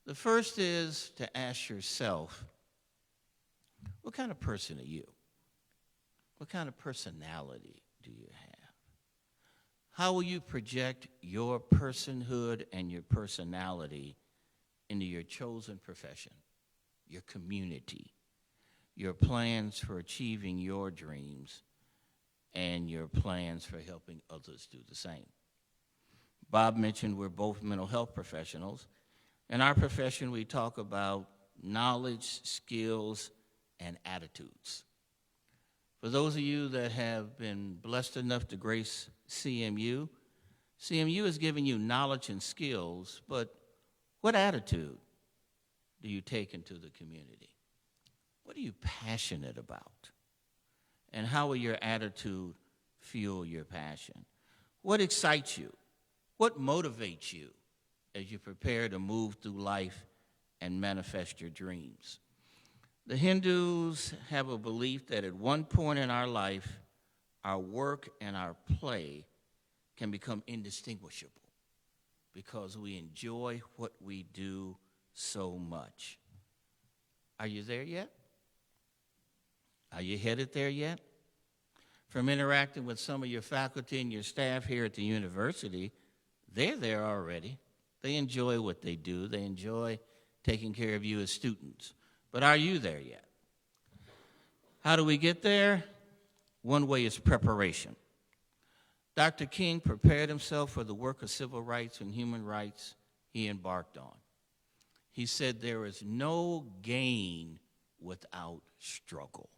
The first is to ask yourself, what kind of person are you? What kind of personality do you have? How will you project your personhood and your personality into your chosen profession, your community, your plans for achieving your dreams, and your plans for helping others do the same? Bob mentioned we're both mental health professionals. In our profession, we talk about knowledge, skills, and attitudes. For those of you that have been blessed enough to grace CMU is giving you knowledge and skills, but what attitude do you take into the community? What are you passionate about? And how will your attitude fuel your passion? What excites you? What motivates you as you prepare to move through life and manifest your dreams? The Hindus have a belief that at one point in our life, our work and our play can become indistinguishable because we enjoy what we do so much. Are you there yet? Are you headed there yet? From interacting with some of your faculty and your staff here at the university, they're there already. They enjoy what they do. They enjoy taking care of you as students. But are you there yet? How do we get there? One way is preparation. Dr. King prepared himself for the work of civil rights and human rights he embarked on. He said there is no gain without struggle.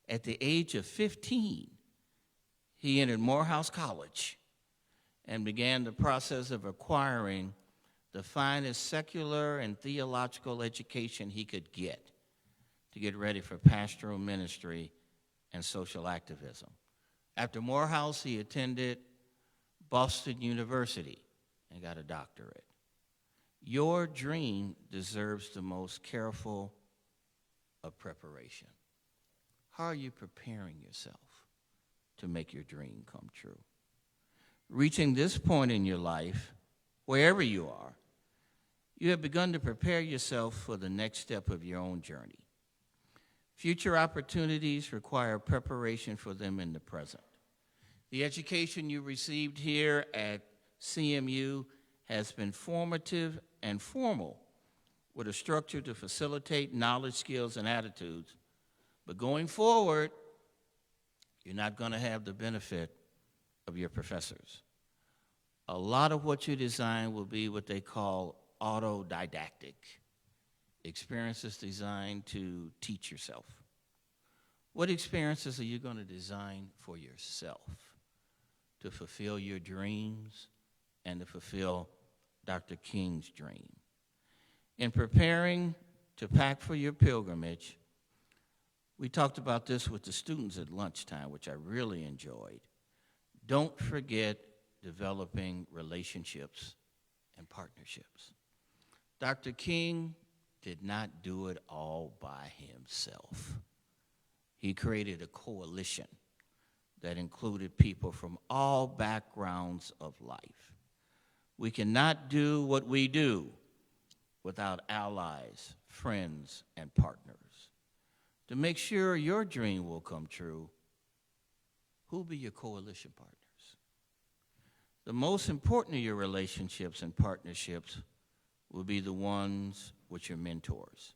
At the age of 15, he entered Morehouse College and began the process of acquiring the finest secular and theological education he could get to get ready for pastoral ministry and social activism. After Morehouse, he attended Boston University and got a doctorate. Your dream deserves the most careful of preparation. How are you preparing yourself to make your dream come true? Reaching this point in your life, wherever you are, you have begun to prepare yourself for the next step of your own journey. Future opportunities require preparation for them in the present. The education you received here at CMU has been formative and formal, with a structure to facilitate knowledge, skills, and attitudes. But going forward, you're not going to have the benefit of your professors. A lot of what you design will be what they call autodidactic, experiences designed to teach yourself. What experiences are you going to design for yourself to fulfill your dreams and to fulfill Dr. King's dream? In preparing to pack for your pilgrimage, we talked about this with the students at lunchtime, which I really enjoyed. Don't forget developing relationships and partnerships. Dr. King did not do it all by himself. He created a coalition that included people from all backgrounds of life. We cannot do what we do without allies, friends, and partners. To make sure your dream will come true, who'll be your coalition partners? The most important of your relationships and partnerships will be the ones with your mentors.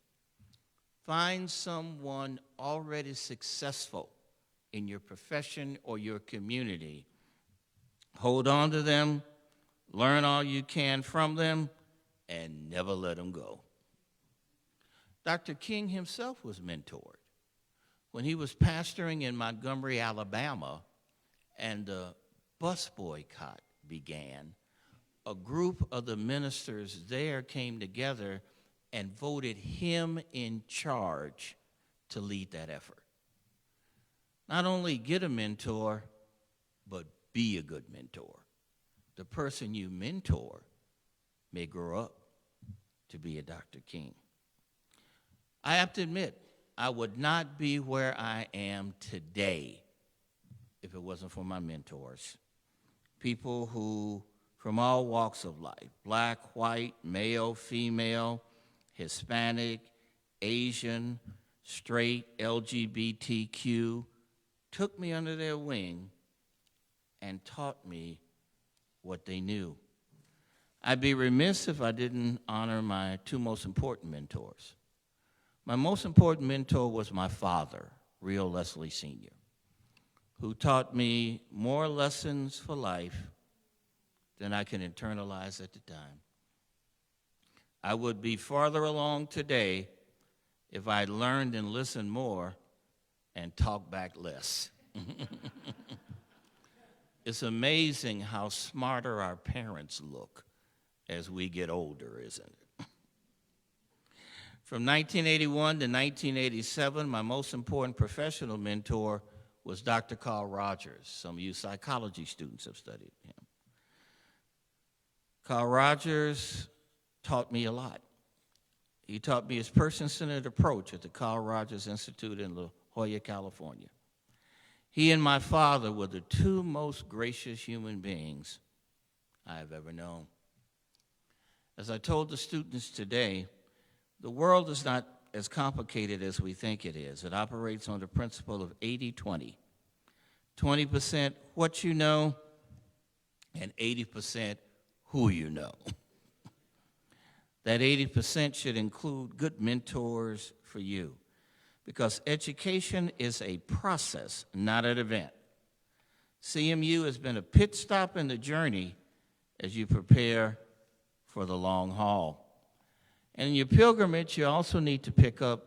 Find someone already successful in your profession or your community. Hold on to them, learn all you can from them, and never let them go. Dr. King himself was mentored. When he was pastoring in Montgomery, Alabama, and the bus boycott began, a group of the ministers there came together and voted him in charge to lead that effort. Not only get a mentor, but be a good mentor. The person you mentor may grow up to be a Dr. King. I have to admit, I would not be where I am today if it wasn't for my mentors. People who, from all walks of life, black, white, male, female, Hispanic, Asian, straight, LGBTQ, took me under their wing and taught me what they knew. I'd be remiss if I didn't honor my two most important mentors. My most important mentor was my father, Rio Leslie Sr., who taught me more lessons for life than I can internalize at the time. I would be farther along today if I'd learned and listened more and talked back less. It's amazing how smarter our parents look as we get older, isn't it? From 1981 to 1987, my most important professional mentor was Dr. Carl Rogers. Some of you psychology students have studied him. Carl Rogers taught me a lot. He taught me his person-centered approach at the Carl Rogers Institute in La Jolla, California. He and my father were the two most gracious human beings I have ever known. As I told the students today, the world is not as complicated as we think it is. It operates on the principle of 80-20. 20% what you know, and 80% who you know. That 80% should include good mentors for you, because education is a process, not an event. CMU has been a pit stop in the journey as you prepare for the long haul. And in your pilgrimage, you also need to pick up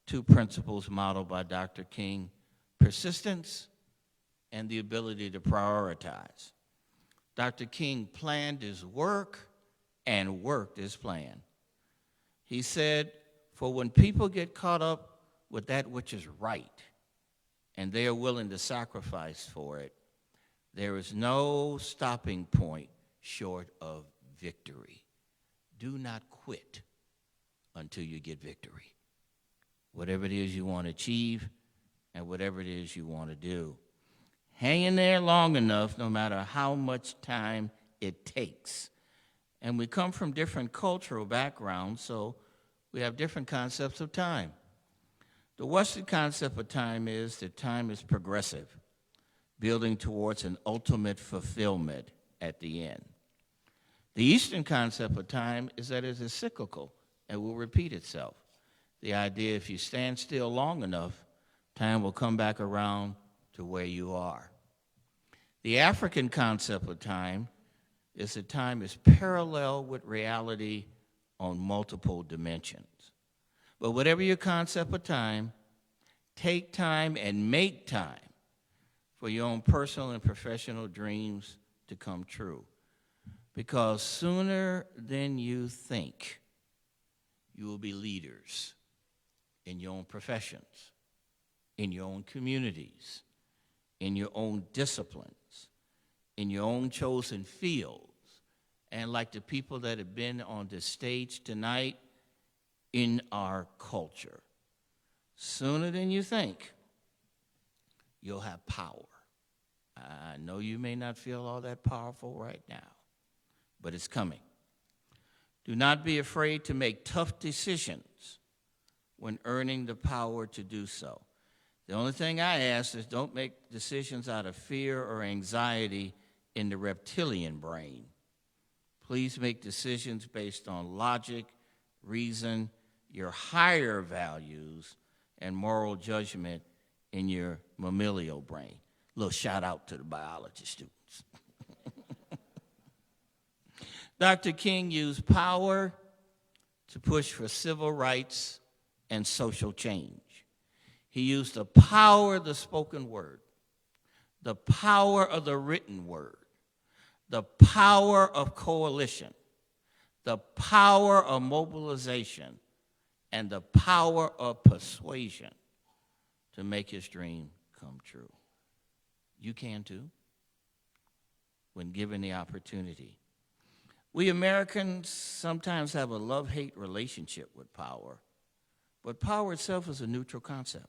two principles modeled by Dr. King: persistence and the ability to prioritize. Dr. King planned his work and worked his plan. He said, for when people get caught up with that which is right and they are willing to sacrifice for it, there is no stopping point short of victory. Do not quit until you get victory. Whatever it is you want to achieve and whatever it is you want to do. Hang in there long enough, no matter how much time it takes. And we come from different cultural backgrounds, so we have different concepts of time. The Western concept of time is that time is progressive, building towards an ultimate fulfillment at the end. The Eastern concept of time is that it is cyclical and will repeat itself. The idea, if you stand still long enough, time will come back around to where you are. The African concept of time is that time is parallel with reality on multiple dimensions. But whatever your concept of time, take time and make time for your own personal and professional dreams to come true. Because sooner than you think, you will be leaders in your own professions, in your own communities, in your own disciplines, in your own chosen fields, and like the people that have been on the stage tonight, in our culture. Sooner than you think, you'll have power. I know you may not feel all that powerful right now, but it's coming. Do not be afraid to make tough decisions when earning the power to do so. The only thing I ask is don't make decisions out of fear or anxiety in the reptilian brain. Please make decisions based on logic, reason, your higher values, and moral judgment in your mammalian brain. Little shout out to the biology students. Dr. King used power to push for civil rights and social change. He used the power of the spoken word, the power of the written word, the power of coalition, the power of mobilization, and the power of persuasion to make his dream come true. You can too, when given the opportunity. We Americans sometimes have a love-hate relationship with power, but power itself is a neutral concept.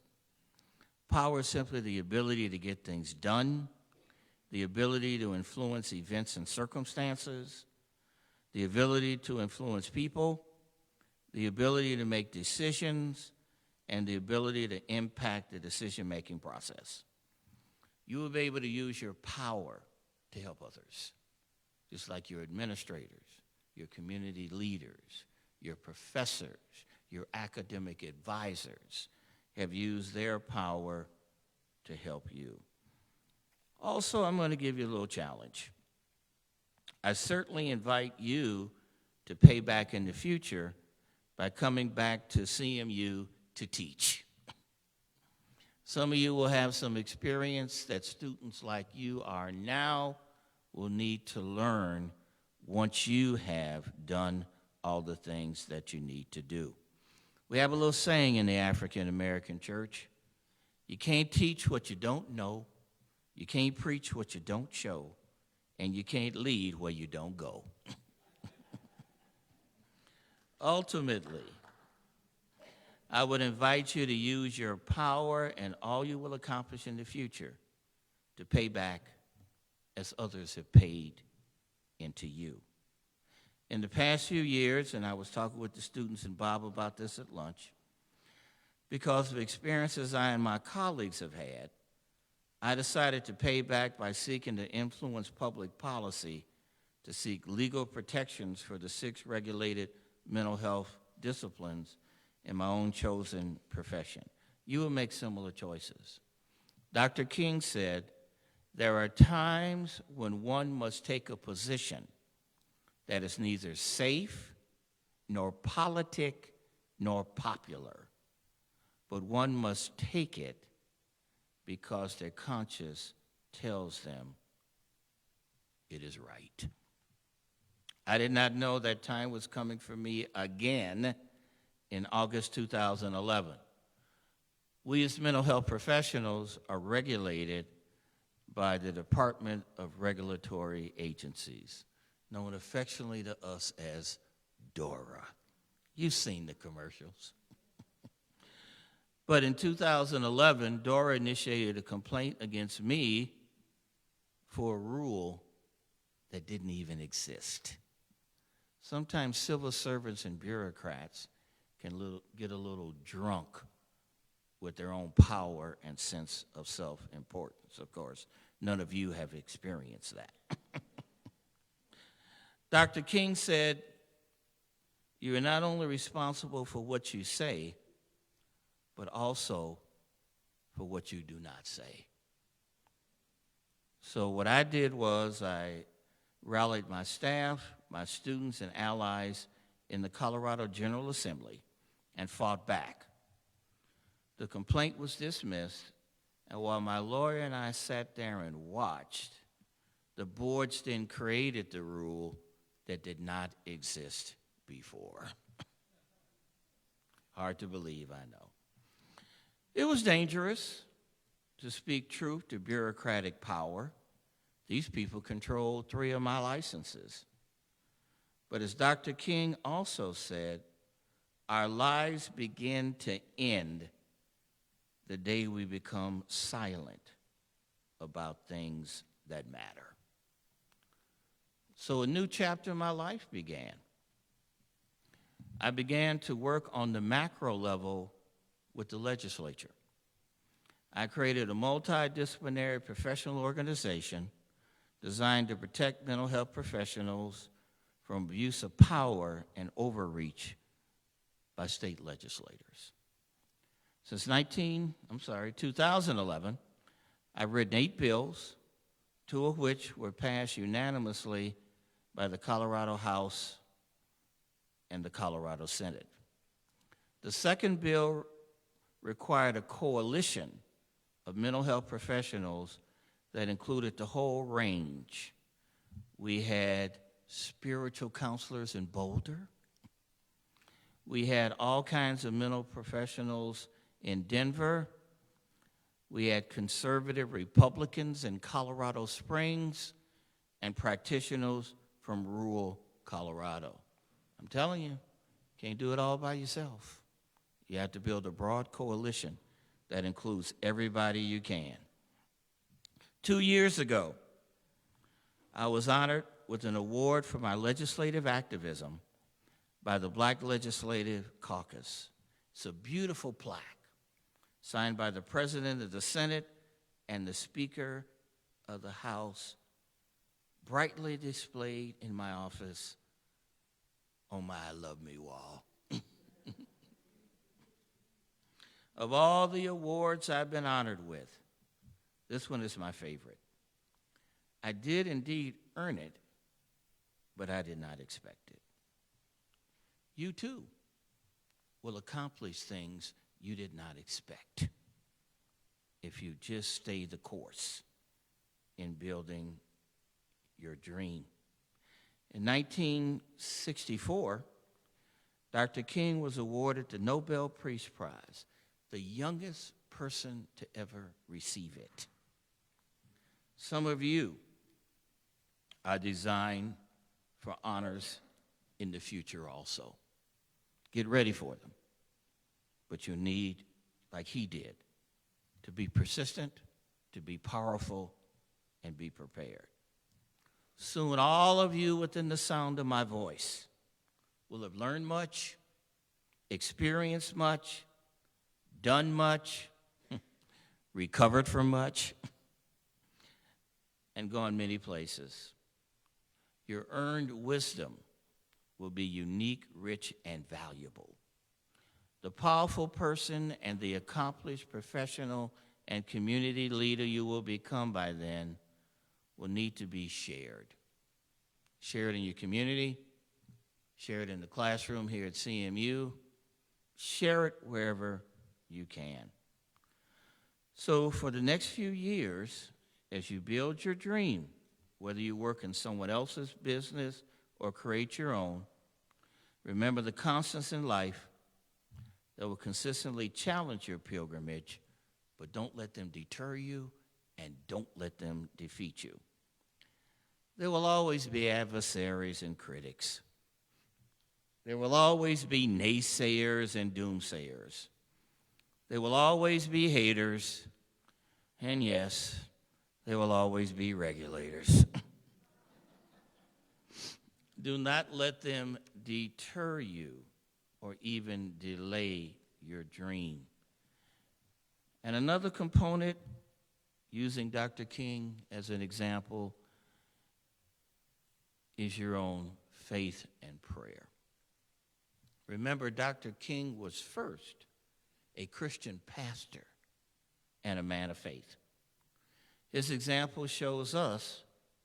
Power is simply the ability to get things done, the ability to influence events and circumstances, the ability to influence people, the ability to make decisions, and the ability to impact the decision-making process. You will be able to use your power to help others, just like your administrators, your community leaders, your professors, your academic advisors have used their power to help you. Also, I'm going to give you a little challenge. I certainly invite you to pay back in the future by coming back to CMU to teach. Some of you will have some experience that students like you are now will need to learn once you have done all the things that you need to do. We have a little saying in the African American church: you can't teach what you don't know, you can't preach what you don't show, and you can't lead where you don't go. Ultimately, I would invite you to use your power and all you will accomplish in the future to pay back as others have paid into you. In the past few years, and I was talking with the students and Bob about this at lunch, because of experiences I and my colleagues have had, I decided to pay back by seeking to influence public policy to seek legal protections for the 6 regulated mental health disciplines in my own chosen profession. You will make similar choices. Dr. King said, there are times when one must take a position that is neither safe, nor politic, nor popular, but one must take it because their conscience tells them it is right. I did not know that time was coming for me again in August 2011. We as mental health professionals are regulated by the Department of Regulatory Agencies, known affectionately to us as DORA. You've seen the commercials. But in 2011, DORA initiated a complaint against me for a rule that didn't even exist. Sometimes civil servants and bureaucrats can get a little drunk with their own power and sense of self-importance. Of course, none of you have experienced that. Dr. King said, you are not only responsible for what you say, but also for what you do not say. So what I did was I rallied my staff, my students, and allies in the Colorado General Assembly and fought back. The complaint was dismissed, and while my lawyer and I sat there and watched, the boards then created the rule that did not exist before. Hard to believe, I know. It was dangerous to speak truth to bureaucratic power. These people controlled 3 of my licenses. But as Dr. King also said, our lives begin to end the day we become silent about things that matter. So a new chapter in my life began. I began to work on the macro level with the legislature. I created a multidisciplinary professional organization designed to protect mental health professionals from abuse of power and overreach by state legislators. Since 2011, I've written 8 bills, 2 of which were passed unanimously by the Colorado House and the Colorado Senate. The second bill required a coalition of mental health professionals that included the whole range. We had spiritual counselors in Boulder. We had all kinds of mental professionals in Denver. We had conservative Republicans in Colorado Springs and practitioners from rural Colorado. I'm telling you, can't do it all by yourself. You have to build a broad coalition that includes everybody you can. 2 years ago, I was honored with an award for my legislative activism by the Black Legislative Caucus. It's a beautiful plaque signed by the President of the Senate and the Speaker of the House, brightly displayed in my office on my I Love Me wall. Of all the awards I've been honored with, this one is my favorite. I did indeed earn it, but I did not expect it. You too will accomplish things you did not expect if you just stay the course in building your dream. In 1964, Dr. King was awarded the Nobel Peace Prize, the youngest person to ever receive it. Some of you are designed for honors in the future also. Get ready for them. But you need, like he did, to be persistent, to be powerful, and be prepared. Soon all of you within the sound of my voice will have learned much, experienced much, done much, recovered from much, and gone many places. Your earned wisdom will be unique, rich, and valuable. The powerful person and the accomplished professional and community leader you will become by then will need to be shared. Shared in your community, share it in the classroom here at CMU, share it wherever you can. So for the next few years, as you build your dream, whether you work in someone else's business or create your own, remember the constants in life that will consistently challenge your pilgrimage, but don't let them deter you and don't let them defeat you. There will always be adversaries and critics. There will always be naysayers and doomsayers. There will always be haters, and yes, there will always be regulators. Do not let them deter you or even delay your dream. And another component, using Dr. King as an example, is your own faith and prayer. Remember, Dr. King was first a Christian pastor and a man of faith. His example shows us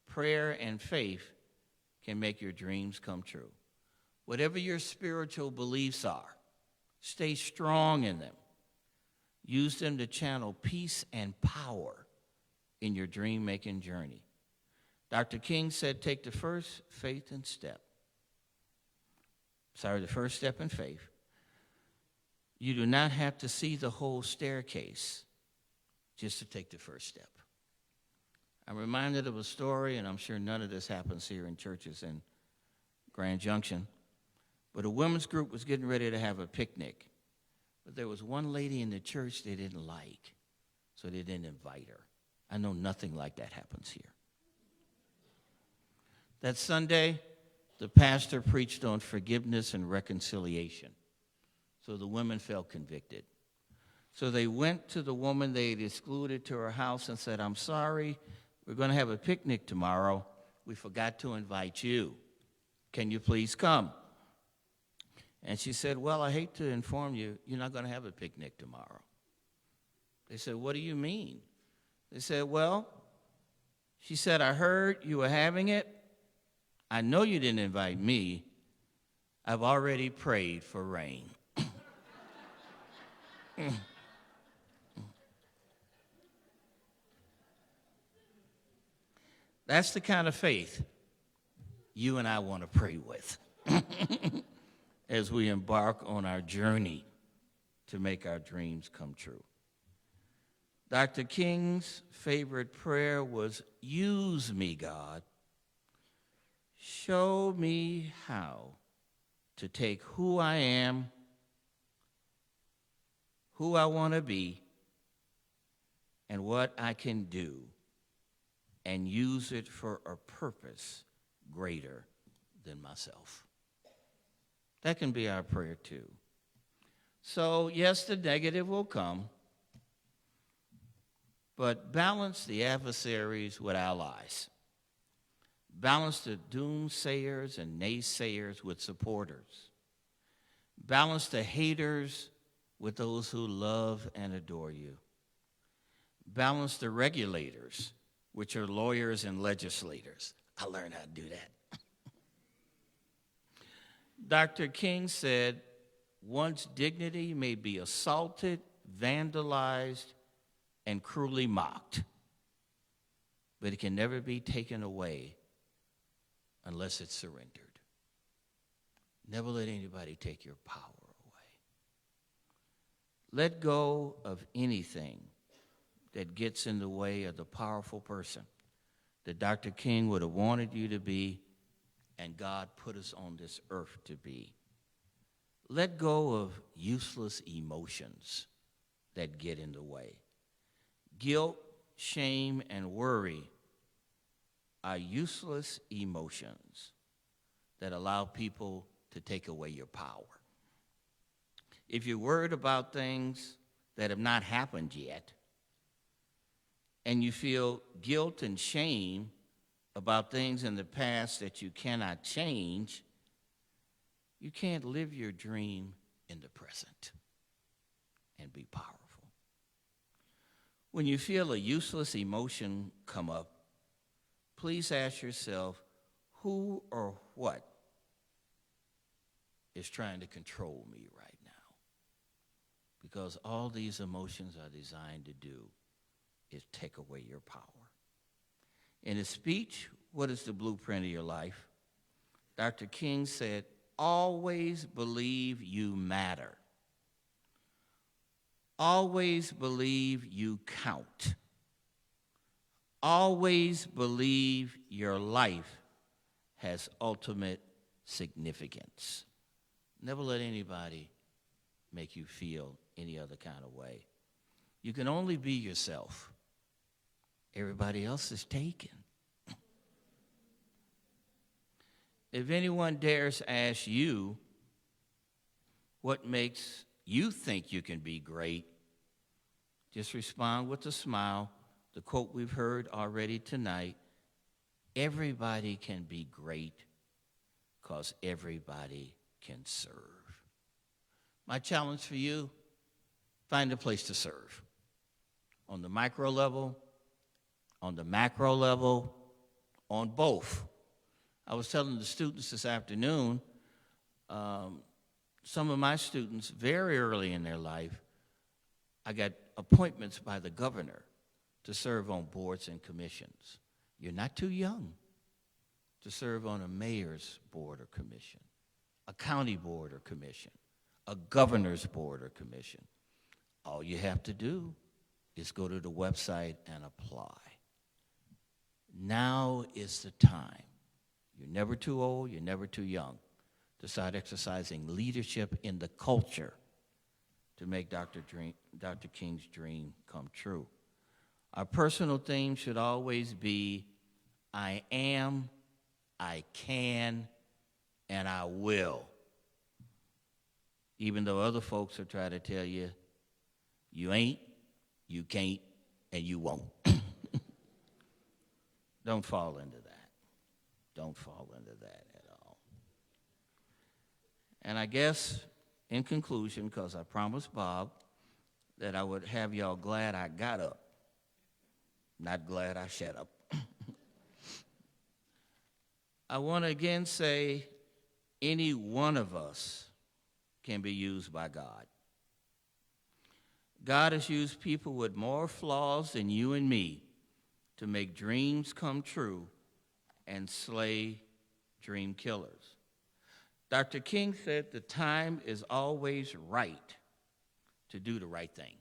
prayer and faith can make your dreams come true. Whatever your spiritual beliefs are, stay strong in them. Use them to channel peace and power in your dream-making journey. Dr. King said, take the first step in faith. You do not have to see the whole staircase just to take the first step. I'm reminded of a story, and I'm sure none of this happens here in churches in Grand Junction, but a women's group was getting ready to have a picnic. But there was one lady in the church they didn't like, so they didn't invite her. I know nothing like that happens here. That Sunday, the pastor preached on forgiveness and reconciliation. So the women felt convicted. So they went to the woman they had excluded to her house and said, I'm sorry, we're going to have a picnic tomorrow. We forgot to invite you. Can you please come? And she said, well, I hate to inform you, you're not going to have a picnic tomorrow. They said, what do you mean? They said, well, she said, I heard you were having it. I know you didn't invite me. I've already prayed for rain. That's the kind of faith you and I want to pray with as we embark on our journey to make our dreams come true. Dr. King's favorite prayer was, use me, God. Show me how to take who I am, who I want to be, and what I can do, and use it for a purpose greater than myself. That can be our prayer too. So yes, the negative will come, but balance the adversaries with allies. Balance the doomsayers and naysayers with supporters. Balance the haters with those who love and adore you. Balance the regulators, which are lawyers and legislators. I learned how to do that. Dr. King said, one's dignity may be assaulted, vandalized, and cruelly mocked, but it can never be taken away unless it's surrendered. Never let anybody take your power away. Let go of anything that gets in the way of the powerful person that Dr. King would have wanted you to be and God put us on this earth to be. Let go of useless emotions that get in the way. Guilt, shame, and worry are useless emotions that allow people to take away your power. If you're worried about things that have not happened yet, and you feel guilt and shame about things in the past that you cannot change, you can't live your dream in the present and be powerful. When you feel a useless emotion come up, please ask yourself, who or what is trying to control me right now? Because all these emotions are designed to do is take away your power. In his speech, What is the Blueprint of Your Life? Dr. King said, always believe you matter. Always believe you count. Always believe your life has ultimate significance. Never let anybody make you feel any other kind of way. You can only be yourself. Everybody else is taken. If anyone dares ask you what makes you think you can be great, just respond with a smile. The quote we've heard already tonight, everybody can be great because everybody can serve. My challenge for you, find a place to serve. On the micro level, on the macro level, on both. I was telling the students this afternoon, some of my students, very early in their life, I got appointments by the governor to serve on boards and commissions. You're not too young to serve on a mayor's board or commission, a county board or commission, a governor's board or commission. All you have to do is go to the website and apply. Now is the time. You're never too old, you're never too young to start exercising leadership in the culture to make Dr. King's dream come true. Our personal theme should always be, I am, I can, and I will. Even though other folks are trying to tell you, you ain't, you can't, and you won't. Don't fall into that. Don't fall into that at all. And I guess, in conclusion, because I promised Bob that I would have y'all glad I got up, not glad I shut up. I want to again say, any one of us can be used by God. God has used people with more flaws than you and me to make dreams come true and slay dream killers. Dr. King said the time is always right to do the right thing.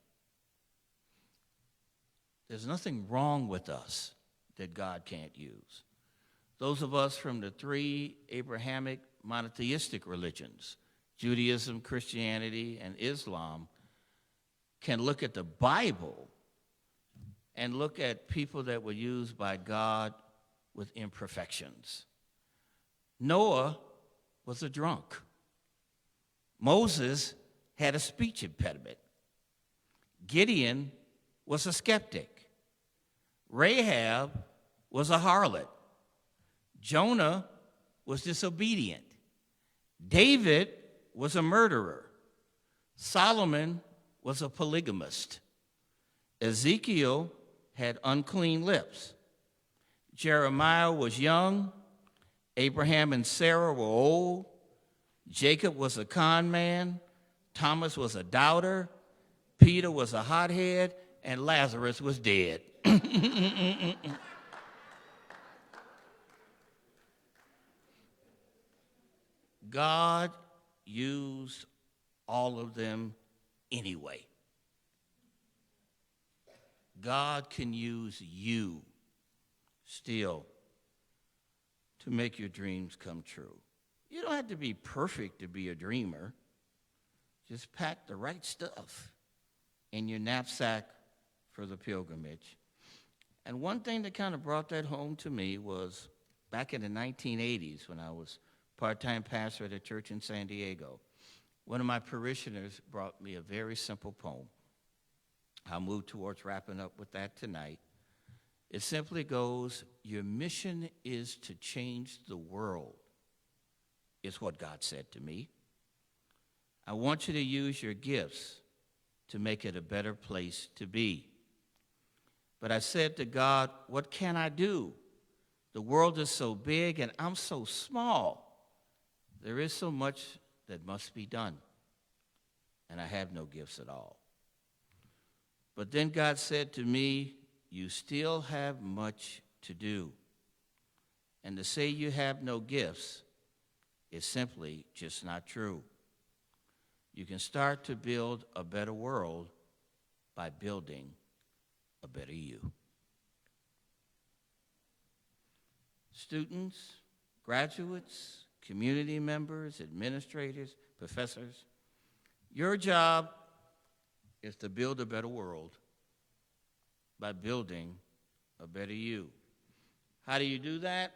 There's nothing wrong with us that God can't use. Those of us from the three Abrahamic monotheistic religions, Judaism, Christianity, and Islam, can look at the Bible and look at people that were used by God with imperfections. Noah was a drunk. Moses had a speech impediment. Gideon was a skeptic. Rahab was a harlot. Jonah was disobedient. David was a murderer. Solomon was a polygamist. Ezekiel had unclean lips. Jeremiah was young. Abraham and Sarah were old. Jacob was a con man. Thomas was a doubter. Peter was a hothead. And Lazarus was dead. God used all of them anyway. God can use you still to make your dreams come true. You don't have to be perfect to be a dreamer. Just pack the right stuff in your knapsack for the pilgrimage. And one thing that kind of brought that home to me was back in the 1980s when I was part-time pastor at a church in San Diego. One of my parishioners brought me a very simple poem. I'll move towards wrapping up with that tonight. It simply goes, your mission is to change the world, is what God said to me. I want you to use your gifts to make it a better place to be. But I said to God, what can I do? The world is so big and I'm so small. There is so much that must be done, and I have no gifts at all. But then God said to me, you still have much to do. And to say you have no gifts is simply just not true. You can start to build a better world by building a better you. Students, graduates, community members, administrators, professors, your job is to build a better world by building a better you. How do you do that?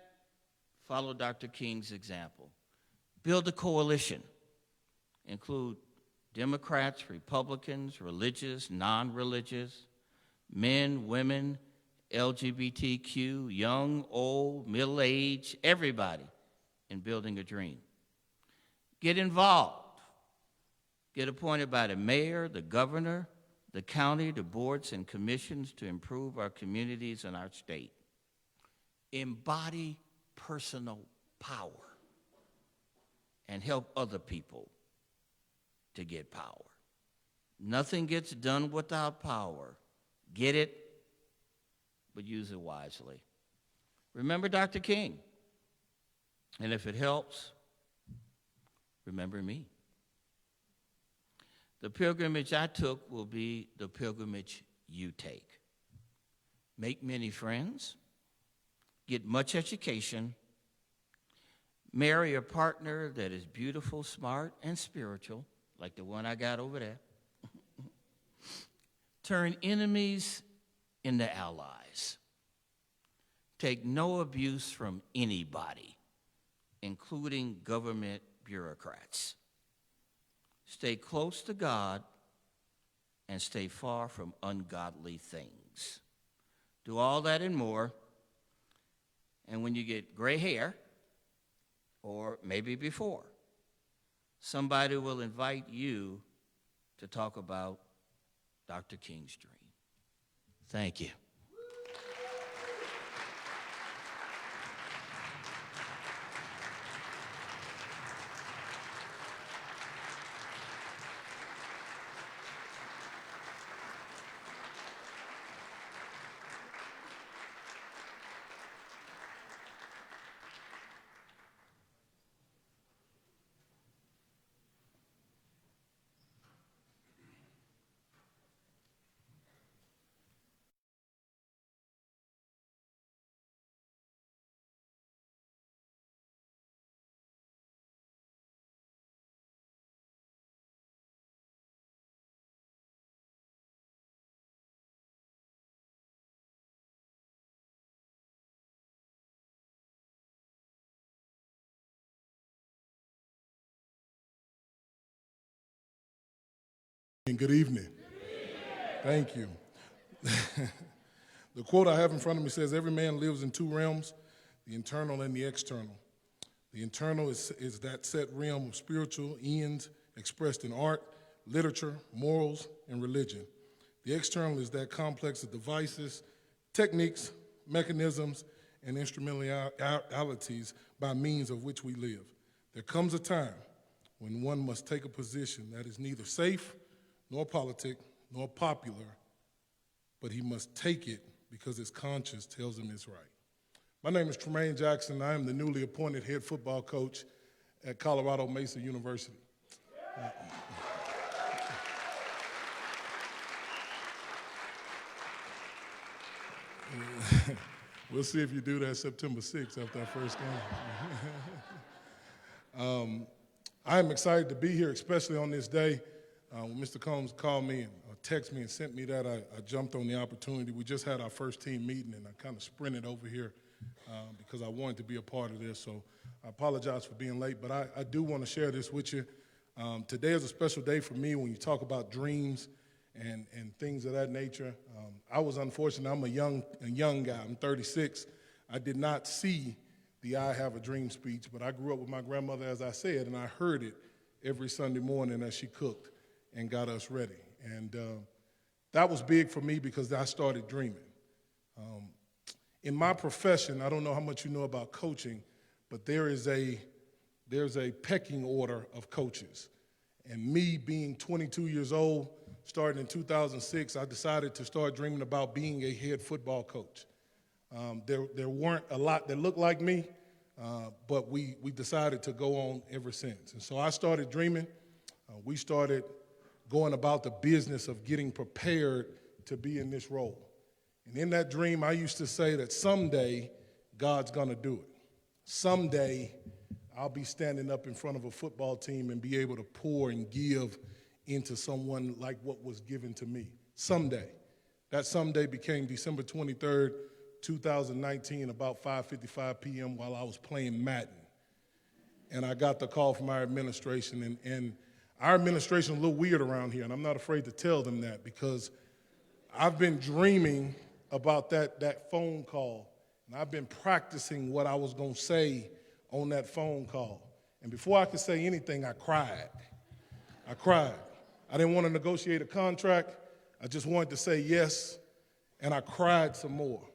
Follow Dr. King's example. Build a coalition. Include Democrats, Republicans, religious, non-religious, men, women, LGBTQ, young, old, middle-aged, everybody in building a dream. Get involved. Get appointed by the mayor, the governor, the county, the boards and commissions to improve our communities and our state. Embody personal power and help other people to get power. Nothing gets done without power. Get it, but use it wisely. Remember Dr. King. And if it helps, remember me. The pilgrimage I took will be the pilgrimage you take. Make many friends, get much education, marry a partner that is beautiful, smart, and spiritual, like the one I got over there. Turn enemies in the allies. Take no abuse from anybody, including government bureaucrats. Stay close to God and stay far from ungodly things. Do all that and more, and when you get gray hair, or maybe before, somebody will invite you to talk about Dr. King's dream. Thank you. Good evening. Thank you. The quote I have in front of me says, "Every man lives in two realms, the internal and the external. The internal is that set realm of spiritual ends expressed in art, literature, morals, and religion. The external is that complex of devices, techniques, mechanisms, and instrumentalities by means of which we live. There comes a time when one must take a position that is neither safe, nor politic, nor popular, but he must take it because his conscience tells him it's right." My name is Tremaine Jackson. I am the newly appointed head football coach at Colorado Mesa University. We'll see if you do that September 6th after our first game. I am excited to be here, especially on this day. When Mr. Combs called me and texted me and sent me that, I jumped on the opportunity. We just had our first team meeting, and I kind of sprinted over here because I wanted to be a part of this. So I apologize for being late, but I do want to share this with you. Today is a special day for me when you talk about dreams and things of that nature. I was unfortunate. I'm a young guy. I'm 36. I did not see the I Have a Dream speech, but I grew up with my grandmother, as I said, and I heard it every Sunday morning as she cooked and got us ready. And that was big for me because I started dreaming. In my profession, I don't know how much you know about coaching, but there's a pecking order of coaches. And me being 22 years old, starting in 2006, I decided to start dreaming about being a head football coach. There weren't a lot that looked like me, but we decided to go on ever since. And so I started dreaming. We started going about the business of getting prepared to be in this role. And in that dream, I used to say that someday God's gonna do it. Someday I'll be standing up in front of a football team and be able to pour and give into someone like what was given to me. Someday. That someday became December 23rd, 2019, about 5:55 p.m. while I was playing Madden. And I got the call from our administration, and our administration is a little weird around here, and I'm not afraid to tell them that because I've been dreaming about that phone call, and I've been practicing what I was going to say on that phone call. And before I could say anything, I cried. I didn't want to negotiate a contract. I just wanted to say yes, and I cried some more.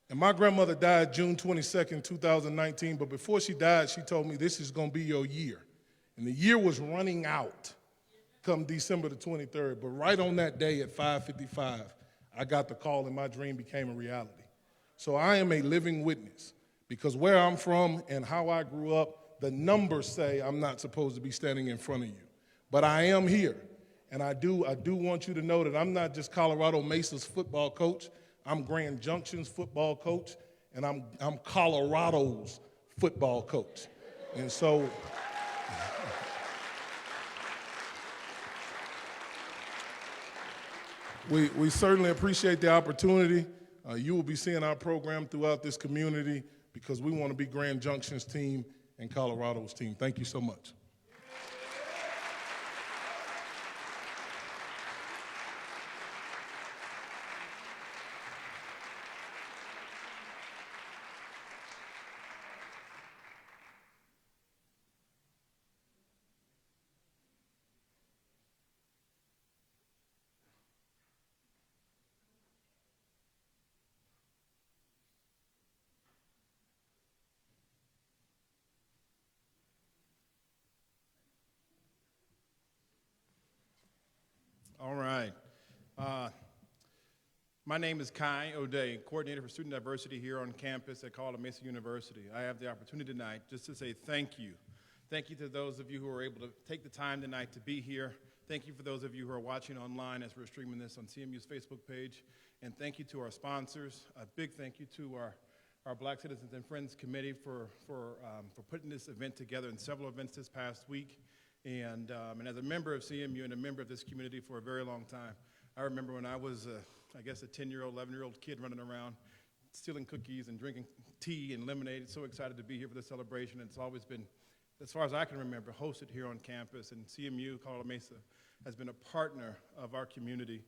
And my grandmother died June 22nd, 2019, but before she died, she told me, "This is going to be your year." And the year was running out come December the 23rd. But right on that day at 5:55, I got the call and my dream became a reality. So I am a living witness because where I'm from and how I grew up, the numbers say I'm not supposed to be standing in front of you. But I am here. And I do want you to know that I'm not just Colorado Mesa's football coach. I'm Grand Junction's football coach, and I'm Colorado's football coach. And so We certainly appreciate the opportunity. You will be seeing our program throughout this community because we want to be Grand Junction's team and Colorado's team. Thank you so much. All right. My name is Kai O'Day, coordinator for student diversity here on campus at Colorado Mesa University. I have the opportunity tonight just to say thank you. Thank you to those of you who are able to take the time tonight to be here. Thank you for those of you who are watching online as we're streaming this on CMU's Facebook page. And thank you to our sponsors. A big thank you to our Black Citizens and Friends Committee for putting this event together and several events this past week. And as a member of CMU and a member of this community for a very long time, I remember when I was, I guess, a 10-year-old, 11-year-old kid running around stealing cookies and drinking tea and lemonade. So excited to be here for the celebration. It's always been, as far as I can remember, hosted here on campus. And CMU, Colorado Mesa, has been a partner of our community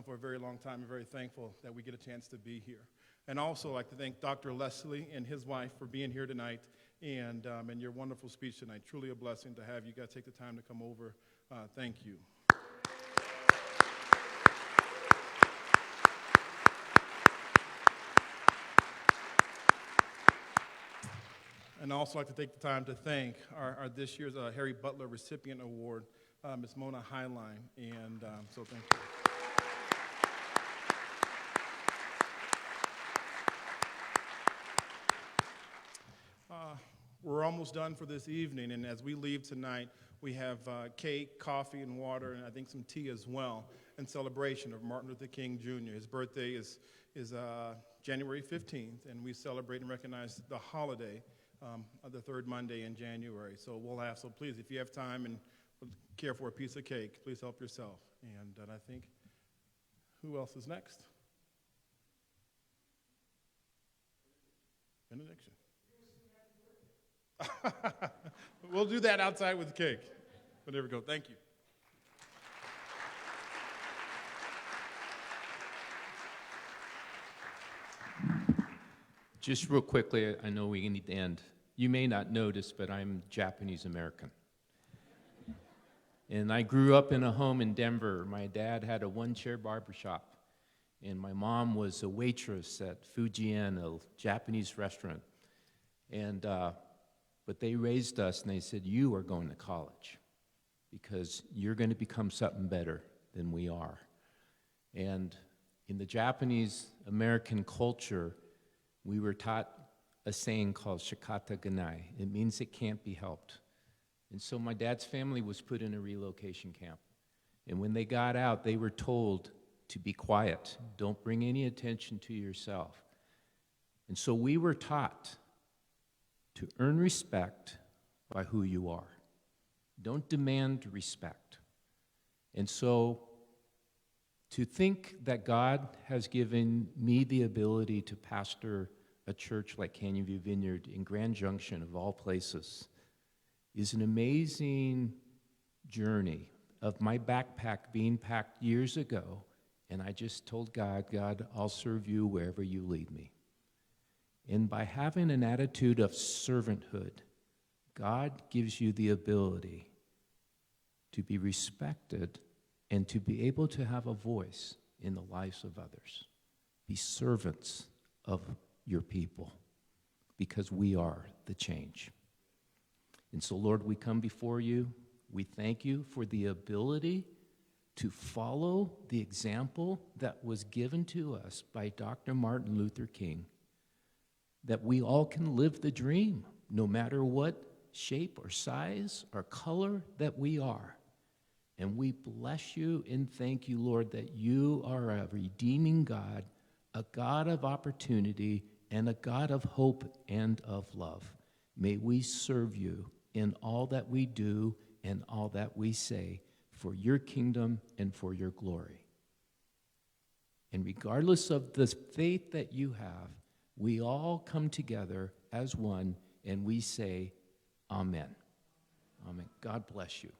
for a very long time. I'm very thankful that we get a chance to be here. And also I'd like to thank Dr. Leslie and his wife for being here tonight and your wonderful speech tonight. Truly a blessing to have you guys take the time to come over. Thank you. And I'd also like to take the time to thank our this year's Harry Butler recipient award, Ms. Mona Highline. And so thank you. We're almost done for this evening, and as we leave tonight, we have cake, coffee, and water, and I think some tea as well, in celebration of Martin Luther King Jr. His birthday is January 15th, and we celebrate and recognize the holiday of the third Monday in January. So so please, if you have time and care for a piece of cake, please help yourself. And I think, who else is next? Benediction. We'll do that outside with the cake. But there we go. Thank you. Just real quickly, I know we need to end. You may not notice, but I'm Japanese American. And I grew up in a home in Denver. My dad had a one-chair barbershop, and my mom was a waitress at Fujian, a Japanese restaurant. And but they raised us, and they said, you are going to college because you're going to become something better than we are. And in the Japanese American culture, we were taught a saying called shikata ganai. It means it can't be helped. And so my dad's family was put in a relocation camp. And when they got out, they were told to be quiet. Don't bring any attention to yourself. And so we were taught to earn respect by who you are. Don't demand respect. And so to think that God has given me the ability to pastor a church like Canyon View Vineyard in Grand Junction, of all places, is an amazing journey of my backpack being packed years ago, and I just told God, I'll serve you wherever you lead me. And by having an attitude of servanthood, God gives you the ability to be respected and to be able to have a voice in the lives of others. Be servants of your people, because we are the change. And so, Lord, we come before you. We thank you for the ability to follow the example that was given to us by Dr. Martin Luther King, that we all can live the dream, no matter what shape or size or color that we are. And we bless you and thank you, Lord, that you are a redeeming God, a God of opportunity, and a God of hope and of love. May we serve you in all that we do and all that we say for your kingdom and for your glory. And regardless of the faith that you have, we all come together as one and we say, Amen. Amen. God bless you.